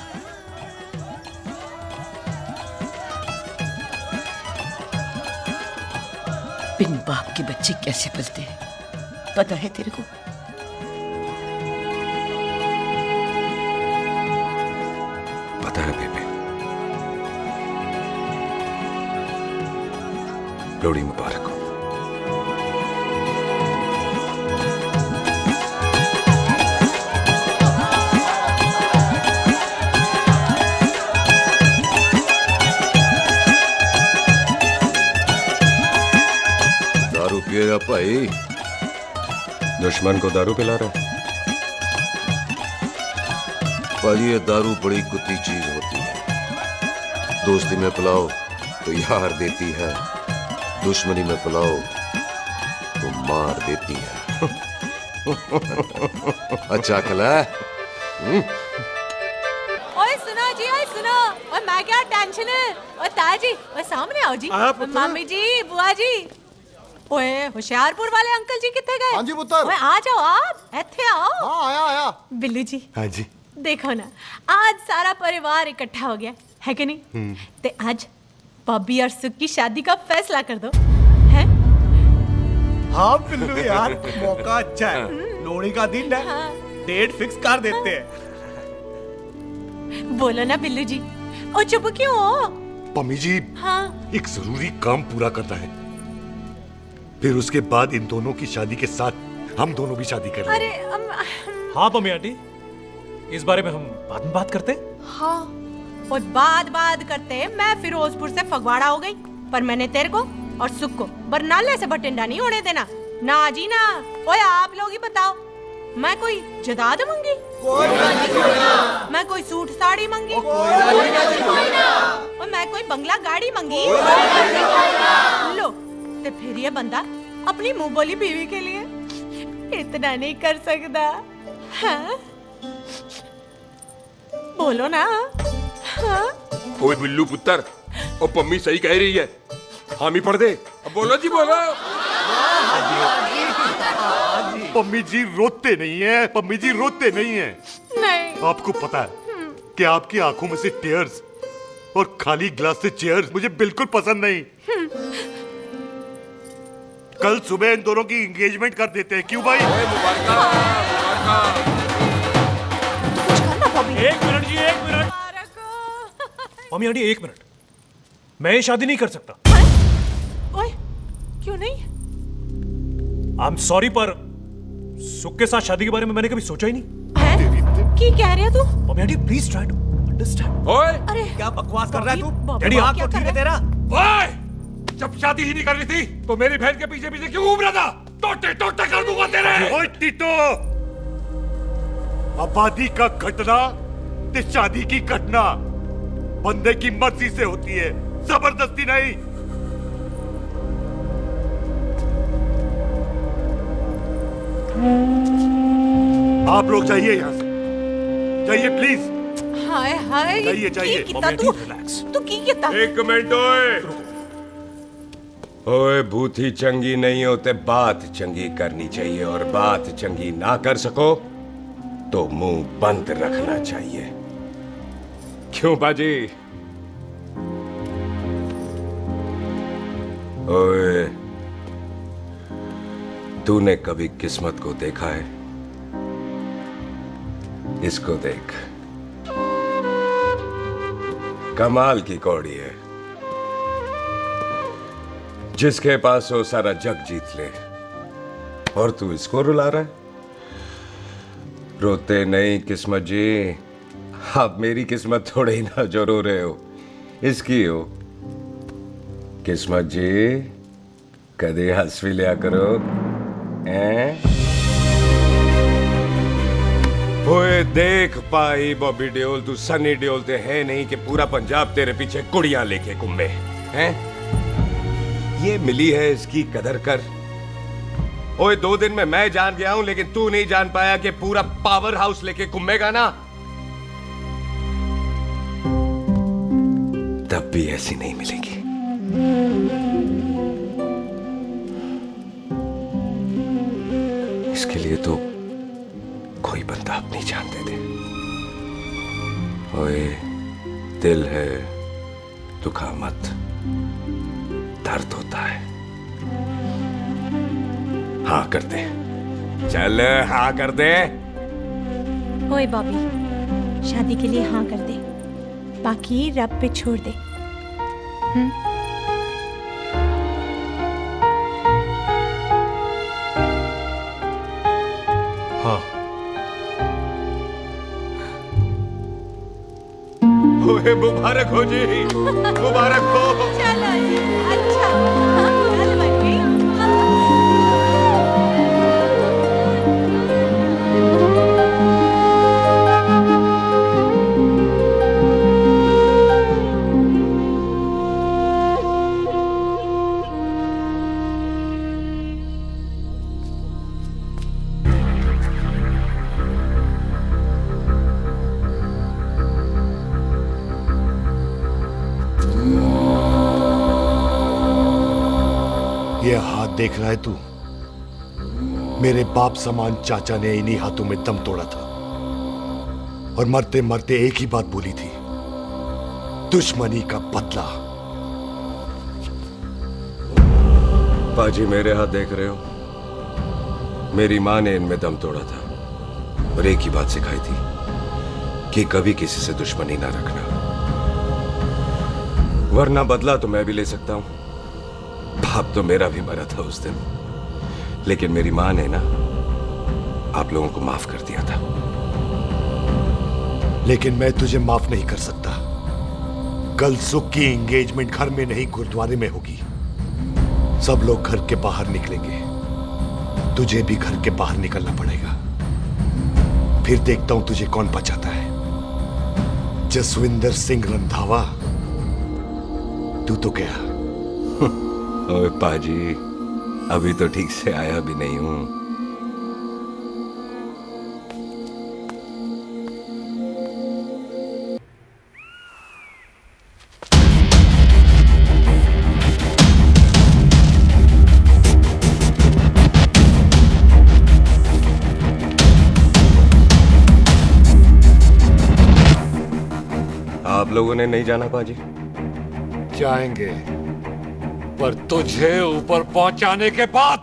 बिन बाप के बच्चे कैसे पलते हैं पता है तेरे को? पता है बेबे। लोहड़ी मुबारक हो। भाई दुश्मन को दारू पिला रहा है? भाई ये दारू बड़ी कुत्ती चीज होती है। दोस्ती में पिलाओ तो यार देती है, दुश्मनी में पिलाओ तो मार देती है। अच्छा खिला। ओए सुनो जी, ओए सुनो, ओए मैं क्या टेंशन है, ओए ताया जी, ओए सामने आओ जी, मम्मी जी, बुआ जी, ओए होशियारपुर वाले अंकल जी कितने गए? हाँ जी पुत्र। ओए आ जाओ आप, ਇੱਥੇ आओ। हाँ आया आया। बिल्लू जी। हाँ जी। देखो ना, आज सारा परिवार इकट्ठा हो गया है कि नहीं? ते आज बॉबी और सुख की शादी का फैसला कर दो, हैं? हाँ बिल्लू यार, मौका अच्छा है, लोहड़ी का दिन है, डेट फिक्स कर देते हैं। बोलो ना बिल्लू जी, ओ चुप क्यों हो? पम्मी जी, हाँ एक जरूरी काम पूरा करना है, फिर उसके बाद इन दोनों की शादी के साथ हम दोनों भी शादी करेंगे। अरे हाँ पम्मी आंटी, इस बारे में हम बाद में बात करते। हाँ और बात करते मैं फिरोजपुर से फगवाड़ा हो गई, पर मैंने तेरे को और सुख को बरनाले से भटिंडा नहीं होने देना। ना जी ना। ओए आप लोग ही बताओ, मैं कोई जदाद मंगी? मैं कोई सूट साड़ी मंगी? और मैं कोई बंगला गाड़ी मंगी? लो तो फिर ये बंदा अपनी मुंह बोली बीवी के लिए इतना नहीं कर सकता, हाँ? बोलो ना। हाँ? ओए बिल्लू पुत्र, ओ पम्मी सही कह रही है, हामी पढ़ दे। अब बोलो जी, बोलो। पम्मी जी रोते नहीं है, पम्मी जी रोते नहीं है। नहीं। आपको पता है कि आपकी आंखों में से टीयर्स और खाली ग्लास से चेयर्स मुझे बिल्कुल पसंद नहीं। कल सुबह इन दोनों की एंगेजमेंट कर देते हैं, क्यों भाई? एक मिनट जी, एक मिनट। मम्मी आंटी एक मिनट, मैं ये शादी नहीं कर सकता। ओए क्यों नहीं? आई एम सॉरी, पर सुख के साथ शादी के बारे में मैंने कभी सोचा ही नहीं। हैं? की कह रहे हो तू? Mummy aunty please try to understand. ओए अरे क्या बकवास कर रहा है तू? डैडी, दिमाग तो ठीक है तेरा? ओए, जब शादी ही नहीं करनी थी तो मेरी बहन के पीछे पीछे क्यों घूम रहा था? टोटे टोटे कर दूंगा तेरे। ओए टीटो, आबादी का घटना ते शादी की घटना बंदे की मर्जी से होती है, जबरदस्ती नहीं। आप लोग जाइए यहाँ से, जाइए प्लीज। हाय हाय, जाइए जाइए। की किता तू की किता? एक मिनट ओए। ओए भूथी चंगी नहीं होते, बात चंगी करनी चाहिए, और बात चंगी ना कर सको तो मुंह बंद रखना चाहिए। क्यों बाजी? ओए, तूने कभी किस्मत को देखा है? इसको देख, कमाल की कौड़ी है, जिसके पास हो सारा जग जीत ले, और तू इसको रुला रहा है? रोते नहीं किस्मत जी, आप मेरी किस्मत थोड़े ही ना जो रो रहे हो, इसकी हो। किस्मत जी कदे हंस भी लिया करो, हैं? ओए देख पाई बॉबी देओल, तू सनी देओल ते है नहीं कि पूरा पंजाब तेरे पीछे कुड़ियां लेके घूमे, हैं? ये मिली है, इसकी कदर कर। ओए 2 दिन में मैं जान गया हूं, लेकिन तू नहीं जान पाया कि पूरा पावर हाउस लेके घूमेगा ना, तब भी ऐसी नहीं मिलेगी। इसके लिए तो कोई बंदा अपनी जान दे दे। ओए दिल है, दुखा मत, दर्द होता है। हाँ कर दे, चल हाँ कर दे। ओए बॉबी, शादी के लिए हाँ कर दे, बाकी रब पे छोड़ दे। हाँ। ओए मुबारक हो जी, मुबारक हो। चलो जी, अच्छा, हाँ, चल बन गई। ये हाथ देख रहा है तू? मेरे बाप समान चाचा ने इन्हीं हाथों में दम तोड़ा था और मरते मरते एक ही बात बोली थी, दुश्मनी का बदला। पाजी मेरे हाथ देख रहे हो? मेरी माँ ने इनमें दम तोड़ा था और एक ही बात सिखाई थी कि कभी किसी से दुश्मनी ना रखना, वरना बदला तो मैं भी ले सकता हूं। बाप तो मेरा भी मरा था उस दिन, लेकिन मेरी माँ ने ना आप लोगों को माफ कर दिया था। लेकिन मैं तुझे माफ नहीं कर सकता। कल सुख की एंगेजमेंट घर में नहीं गुरुद्वारे में होगी। सब लोग घर के बाहर निकलेंगे, तुझे भी घर के बाहर निकलना पड़ेगा। फिर देखता हूं तुझे कौन बचाता है। जसविंदर सिंह रंधावा, तू तो गया। ओए पाजी, अभी तो ठीक से आया भी नहीं हूं। आप लोगों ने नहीं जाना पाजी? जाएंगे, पर तुझे ऊपर पहुंचाने के बाद।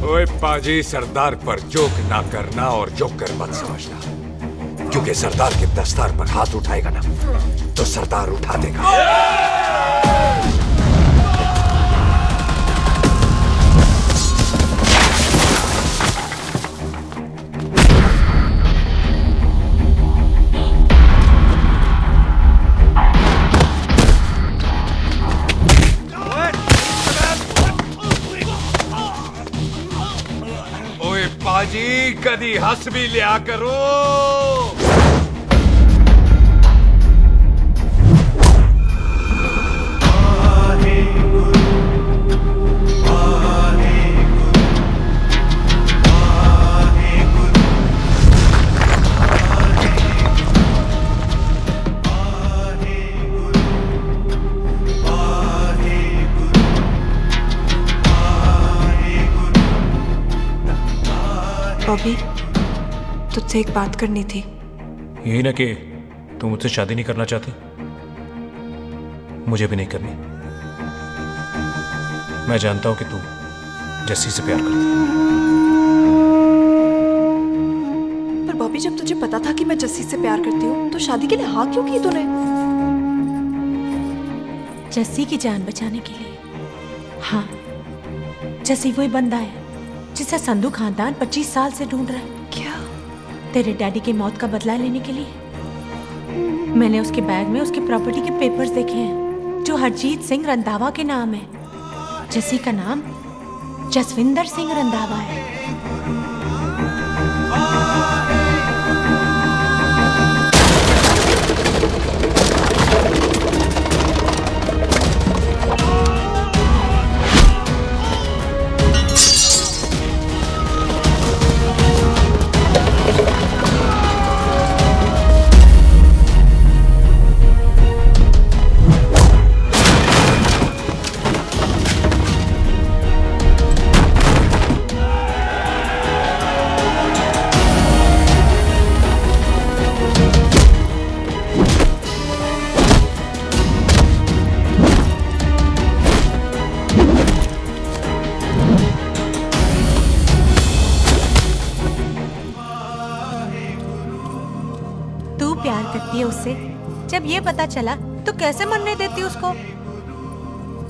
ओए पाजी, सरदार पर जोक ना करना और जोकर मत समझना, क्योंकि सरदार के दस्तार पर हाथ उठाएगा ना तो सरदार उठा देगा। पाजी, कदी हंस भी लिया करो। बॉबी, तुझसे एक बात करनी थी। यही ना कि तू मुझसे शादी नहीं करना चाहती? मुझे भी नहीं करनी। मैं जानता हूं कि तू जस्सी से प्यार करती है। पर बॉबी, जब तुझे पता था कि मैं जस्सी से प्यार करती हूँ तो शादी के लिए हाँ क्यों की तूने? जस्सी की जान बचाने के लिए। हाँ, जस्सी वही बंदा है जिसे संधू खानदान 25 साल से ढूंढ रहा है। क्या? तेरे डैडी की मौत का बदला लेने के लिए। मैंने उसके बैग में उसकी प्रॉपर्टी के पेपर्स देखे हैं जो हरजीत सिंह रंधावा के नाम है। जस्सी का नाम जसविंदर सिंह रंधावा है। प्यार करती है उससे। जब ये पता चला तो कैसे मरने देती उसको?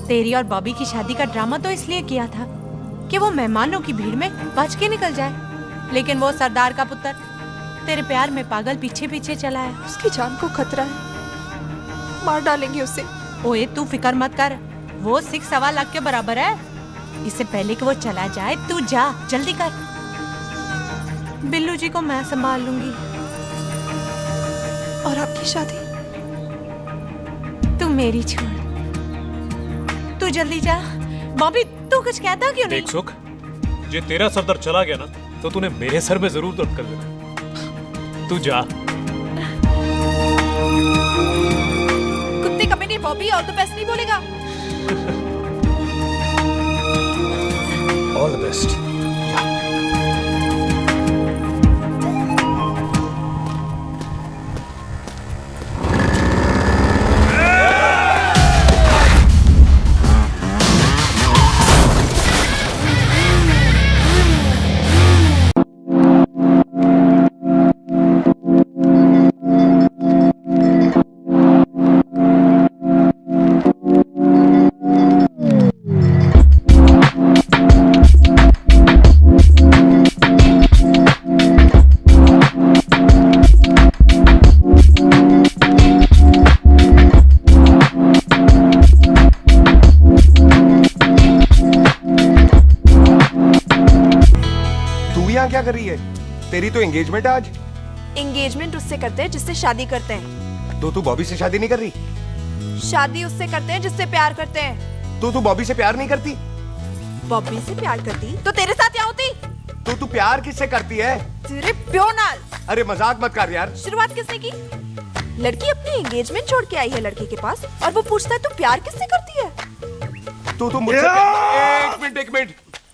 तेरी और बॉबी की शादी का ड्रामा तो इसलिए किया था कि वो मेहमानों की भीड़ में बच के निकल जाए, लेकिन वो सरदार का पुत्र तेरे प्यार में पागल पीछे पीछे चला है। उसकी जान को खतरा है, मार डालेंगे उसे। ओए तू फिक्र मत कर, वो 6.25 लाख के बराबर है। इससे पहले कि वो चला जाए तू जा, जल्दी कर। बिल्लू जी को मैं संभाल लूंगी। और आपकी शादी? तू मेरी छोड़, तू जल्दी जा। बॉबी तू कुछ कहता क्यों नहीं? देख सुख, जे तेरा सरदार चला गया ना तो तूने मेरे सर में जरूर दर्द कर देना। तू जा। फ्रेंड ये बॉबी ऑल द बेस्ट नहीं बोलेगा? All the best. क्या कर रही है? तेरी तो एंगेजमेंट है आज। एंगेजमेंट उससे करते हैं जिससे शादी करते हैं। तो तू बॉबी से शादी नहीं कर रही? शादी उससे करते हैं जिससे प्यार करते हैं। तो तू बॉबी से प्यार नहीं करती? बॉबी से प्यार करती तो तेरे साथ क्या होती? तो तू प्यार किससे करती है? तेरे प्यो नाल। अरे मजाक मत कर यार। शुरुआत किसने की? लड़की अपनी एंगेजमेंट छोड़ के आई है लड़के के पास और वो पूछता है तू प्यार किससे करती है? तो तू मुझसे एक मिनट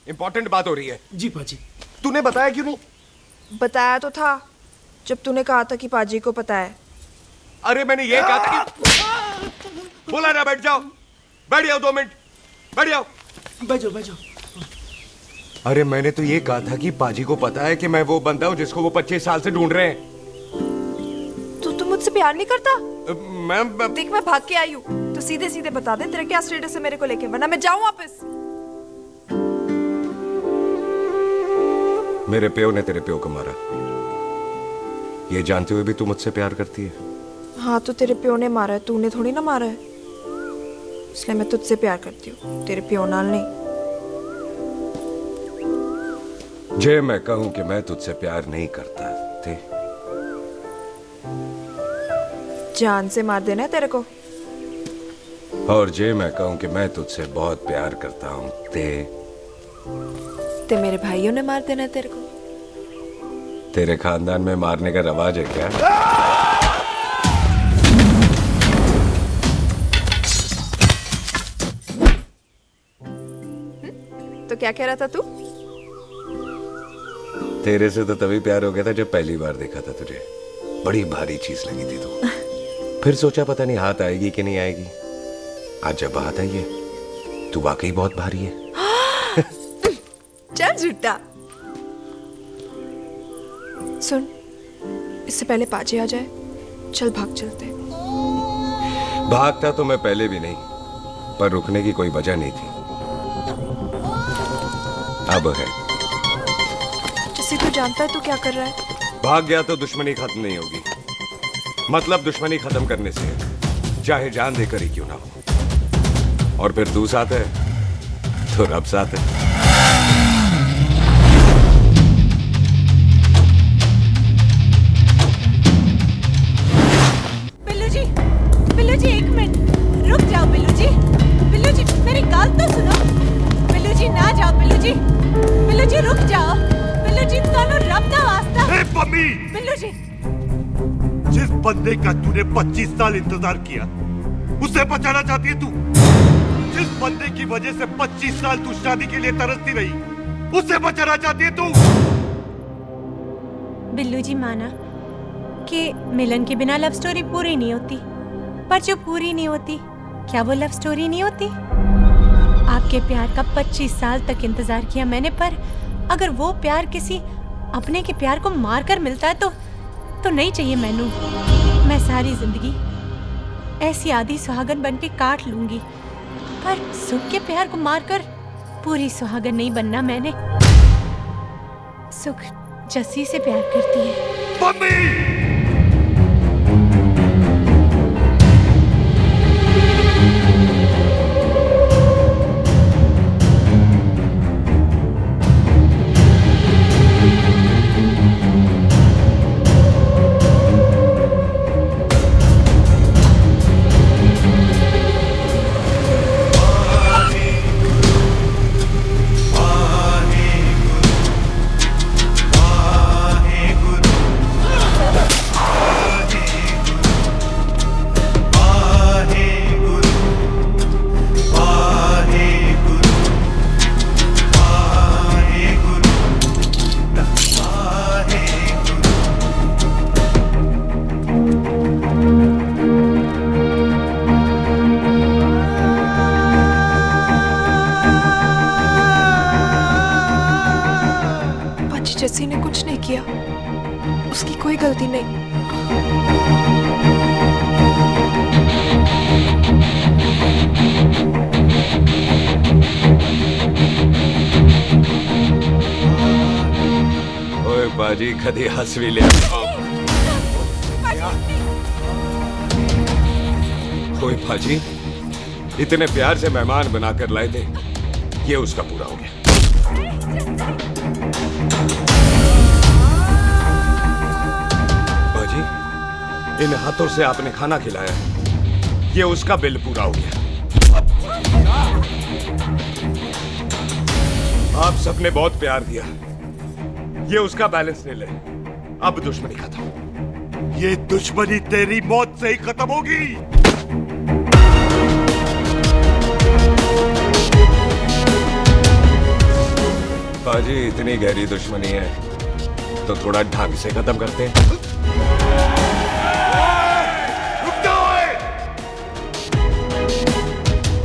इंपॉर्टेंट बात हो रही है। जी पाजी। तूने बताया क्यों नहीं? बताया तो था जब तूने कहा था कि पाजी को पता है। अरे मैंने ये कहा था कि बोला ना बैठ जाओ 2 मिनट बैठ जाओ। बैठो। अरे मैंने तो ये कहा था कि पाजी को पता है कि मैं वो बंदा हूँ जिसको वो 25 साल से ढूंढ रहे हैं। तू मुझसे प्यार नहीं करता? मैं देख मैं भाग के आई हूँ तो सीधे सीधे बता दे तेरा क्या स्टेटस है मेरे को लेके, वरना मैं जाऊँ वापस। मेरे प्यो ने तेरे प्यो को मारा, ये जानते हुए भी तू मुझसे प्यार करती है? हाँ तो तेरे प्यो ने मारा है, तूने थोड़ी ना मारा है, इसलिए मैं तुझसे प्यार करती हूँ, तेरे प्यो नाल नहीं। जे मैं कहूं कि मैं तुझसे प्यार नहीं करता थे, जान से मार देना है तेरे को। और जे मैं कहूं कि मैं तुझसे बहुत प्यार करता हूं ते मेरे भाइयों ने मार देना है तेरे को। तेरे खानदान में मारने का रवाज है क्या? तो क्या कह रहा था तू? तेरे से तो तभी प्यार हो गया था जब पहली बार देखा था तुझे, बड़ी भारी चीज लगी थी तू। फिर सोचा पता नहीं हाथ आएगी कि नहीं आएगी, आज जब हाथ आई है तू वाकई बहुत भारी है। चल झूठा। सुन, इससे पहले पाजी आ जाए, चल भाग चलते। भागता तो मैं पहले भी नहीं, पर रुकने की कोई वजह नहीं थी, अब है। जैसे तू जानता है तू क्या कर रहा है। भाग गया तो दुश्मनी खत्म नहीं होगी, मतलब दुश्मनी खत्म करने से चाहे जान देकर ही क्यों ना हो। और फिर तू साथ है तो रब साथ है। बिल्लू जी 1 मिनट रुक जाओ। बिल्लू जी मेरी बात तो सुनो। बिल्लू जी ना जाओ। बिल्लू जी रुक जाओ। बिल्लू जी ਤੁਹਾਨੂੰ रब दा वास्ता। ए पम्मी, बिल्लू जी जिस बंदे का तूने 25 साल इंतजार किया उसे बचाना चाहती है तू? जिस बंदे की वजह से 25 साल तू शादी के लिए तरसती रही उसे बचाना चाहती है तू? बिल्लू जी माना कि मिलन के बिना लव स्टोरी पूरी नहीं होती, पर जो पूरी नहीं होती क्या वो लव स्टोरी नहीं होती? आपके प्यार का 25 साल तक इंतजार किया मैंने, पर अगर वो प्यार किसी अपने के प्यार को मारकर मिलता है तो नहीं चाहिए मैनू। मैं सारी जिंदगी ऐसी आधी सुहागन बन के काट लूंगी, पर सुख के प्यार को मारकर पूरी सुहागन नहीं बनना मैंने। सुख जस्सी से प्यार करती है। किसी ने कुछ नहीं किया, उसकी कोई गलती नहीं। ओए बाजी कदी हंस भी ले। ओए बाजी, इतने प्यार से मेहमान बनाकर लाए थे, ये उसका पूरा हो गया। बाजी, इन हाथों से आपने खाना खिलाया है, ये उसका बिल पूरा हो गया। आप सबने बहुत प्यार दिया, ये उसका बैलेंस ले ले। अब दुश्मनी खत्म। ये दुश्मनी तेरी मौत से ही खत्म होगी। बाजी, इतनी गहरी दुश्मनी है तो थोड़ा ढंग से खत्म करते हैं।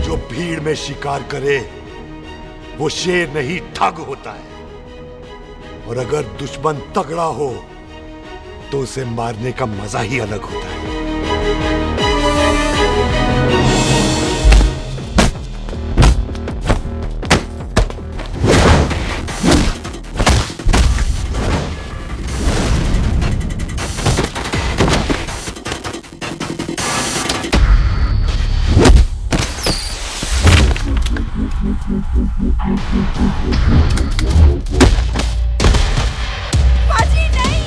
जो भीड़ में शिकार करे वो शेर नहीं ठग होता है, और अगर दुश्मन तगड़ा हो तो उसे मारने का मजा ही अलग होता है। बाजी नहीं।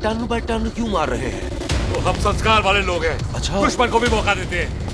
टन बाय टन क्यों मार रहे हैं? तो हम संस्कार वाले लोग हैं। अच्छा, दुश्मन को भी मौका देते हैं।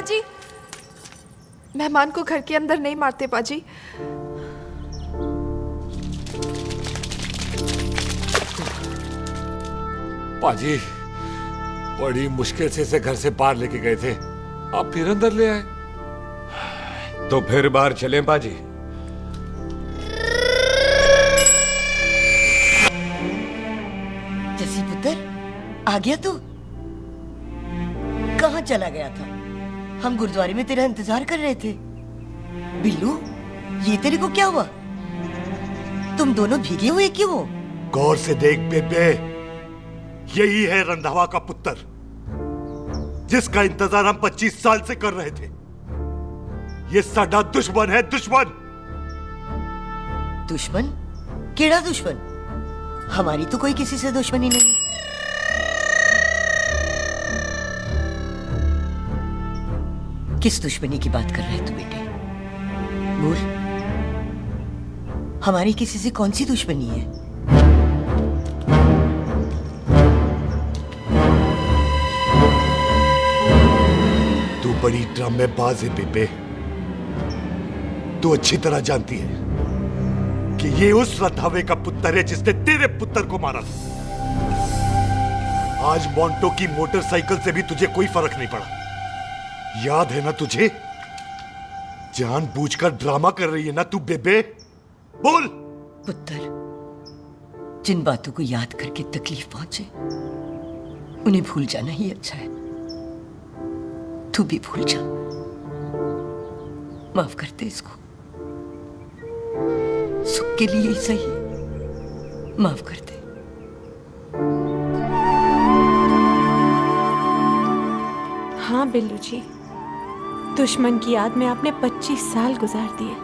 पाजी, मेहमान को घर के अंदर नहीं मारते पाजी। पाजी, बड़ी मुश्किल से इसे घर से बाहर लेके गए थे, आप फिर अंदर ले आए। तो फिर बाहर चलें पाजी। जसी पुत्र, आ गया तू? कहाँ चला गया था? हम गुरुद्वारे में तेरा इंतजार कर रहे थे। बिल्लू, ये तेरे को क्या हुआ? तुम दोनों भीगे हुए क्यों हो? गौर से देख बेबे, यही है रंधावा का पुत्र, जिसका इंतजार हम 25 साल से कर रहे थे। ये साडा दुश्मन है, दुश्मन। दुश्मन? केड़ा दुश्मन? हमारी तो कोई किसी से दुश्मनी नहीं। किस दुश्मनी की बात कर रहे तू बेटे? बोल, हमारी किसी से कौन सी दुश्मनी है? तू बड़ी ड्रामेबाज है बेबे। तू अच्छी तरह जानती है कि ये उस रंधावे का पुत्र है जिसने तेरे पुत्र को मारा था। आज मोंटो की मोटरसाइकिल से भी तुझे कोई फर्क नहीं पड़ा। याद है ना तुझे? जानबूझकर ड्रामा कर रही है ना तू बेबे? बोल। पुत्र, जिन बातों को याद करके तकलीफ पहुंचे उन्हें भूल जाना ही अच्छा है। तू भी भूल जा। माफ कर दे इसको, सुख के लिए ही सही। माफ कर दे। हाँ बिल्लू जी, दुश्मन की याद में आपने 25 साल गुजार दिए।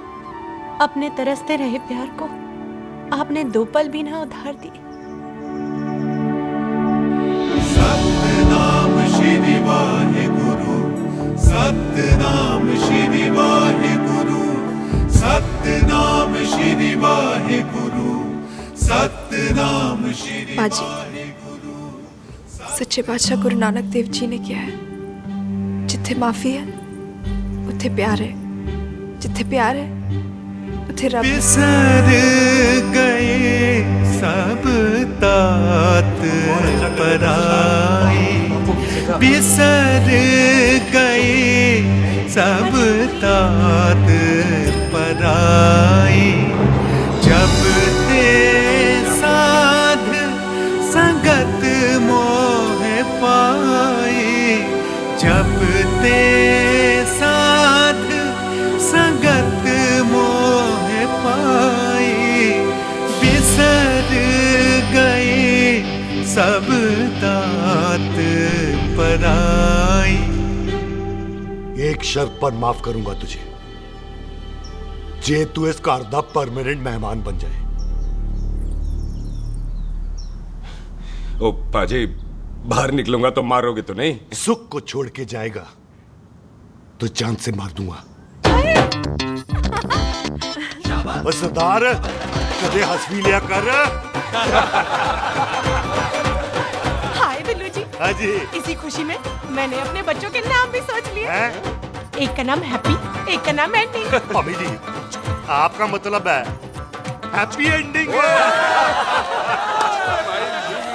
अपने तरसते रहे प्यार को आपने 2 पल भी ना उधार दिए। सतनाम श्री वाहेगुरु, सतनाम श्री वाहेगुरु, सतनाम श्री वाहेगुरु, सतनाम श्री पाजी, सच्चे बादशाह गुरु नानक देव जी ने किया है, जिथे माफी है उथे प्यार है, जिथे प्यार है उथे रब। बिसर गए सब तात पराए, बिसर गए सब तात पराए। जब ते साध संगत मोह पाए, जब ते साध संगत मोह पाए, बिसर गए सब तात पराए। एक शर्त पर माफ करूंगा तुझे, जे तू इसका अर्धा परमानेंट मेहमान बन जाए। ओ पाजी, बाहर निकलूंगा तो मारोगे तो नहीं? सुख को छोड़ के जाएगा तो जान से मार दूंगा। सरदार, कदे हंस भी लिया कर। हाय बिल्लू जी। हाँ जी। इसी खुशी में मैंने अपने बच्चों के नाम भी सोच लिए। एक का नाम हैप्पी, एक का नाम एंडिंग। मम्मी जी, आपका मतलब है हैप्पी एंडिंग।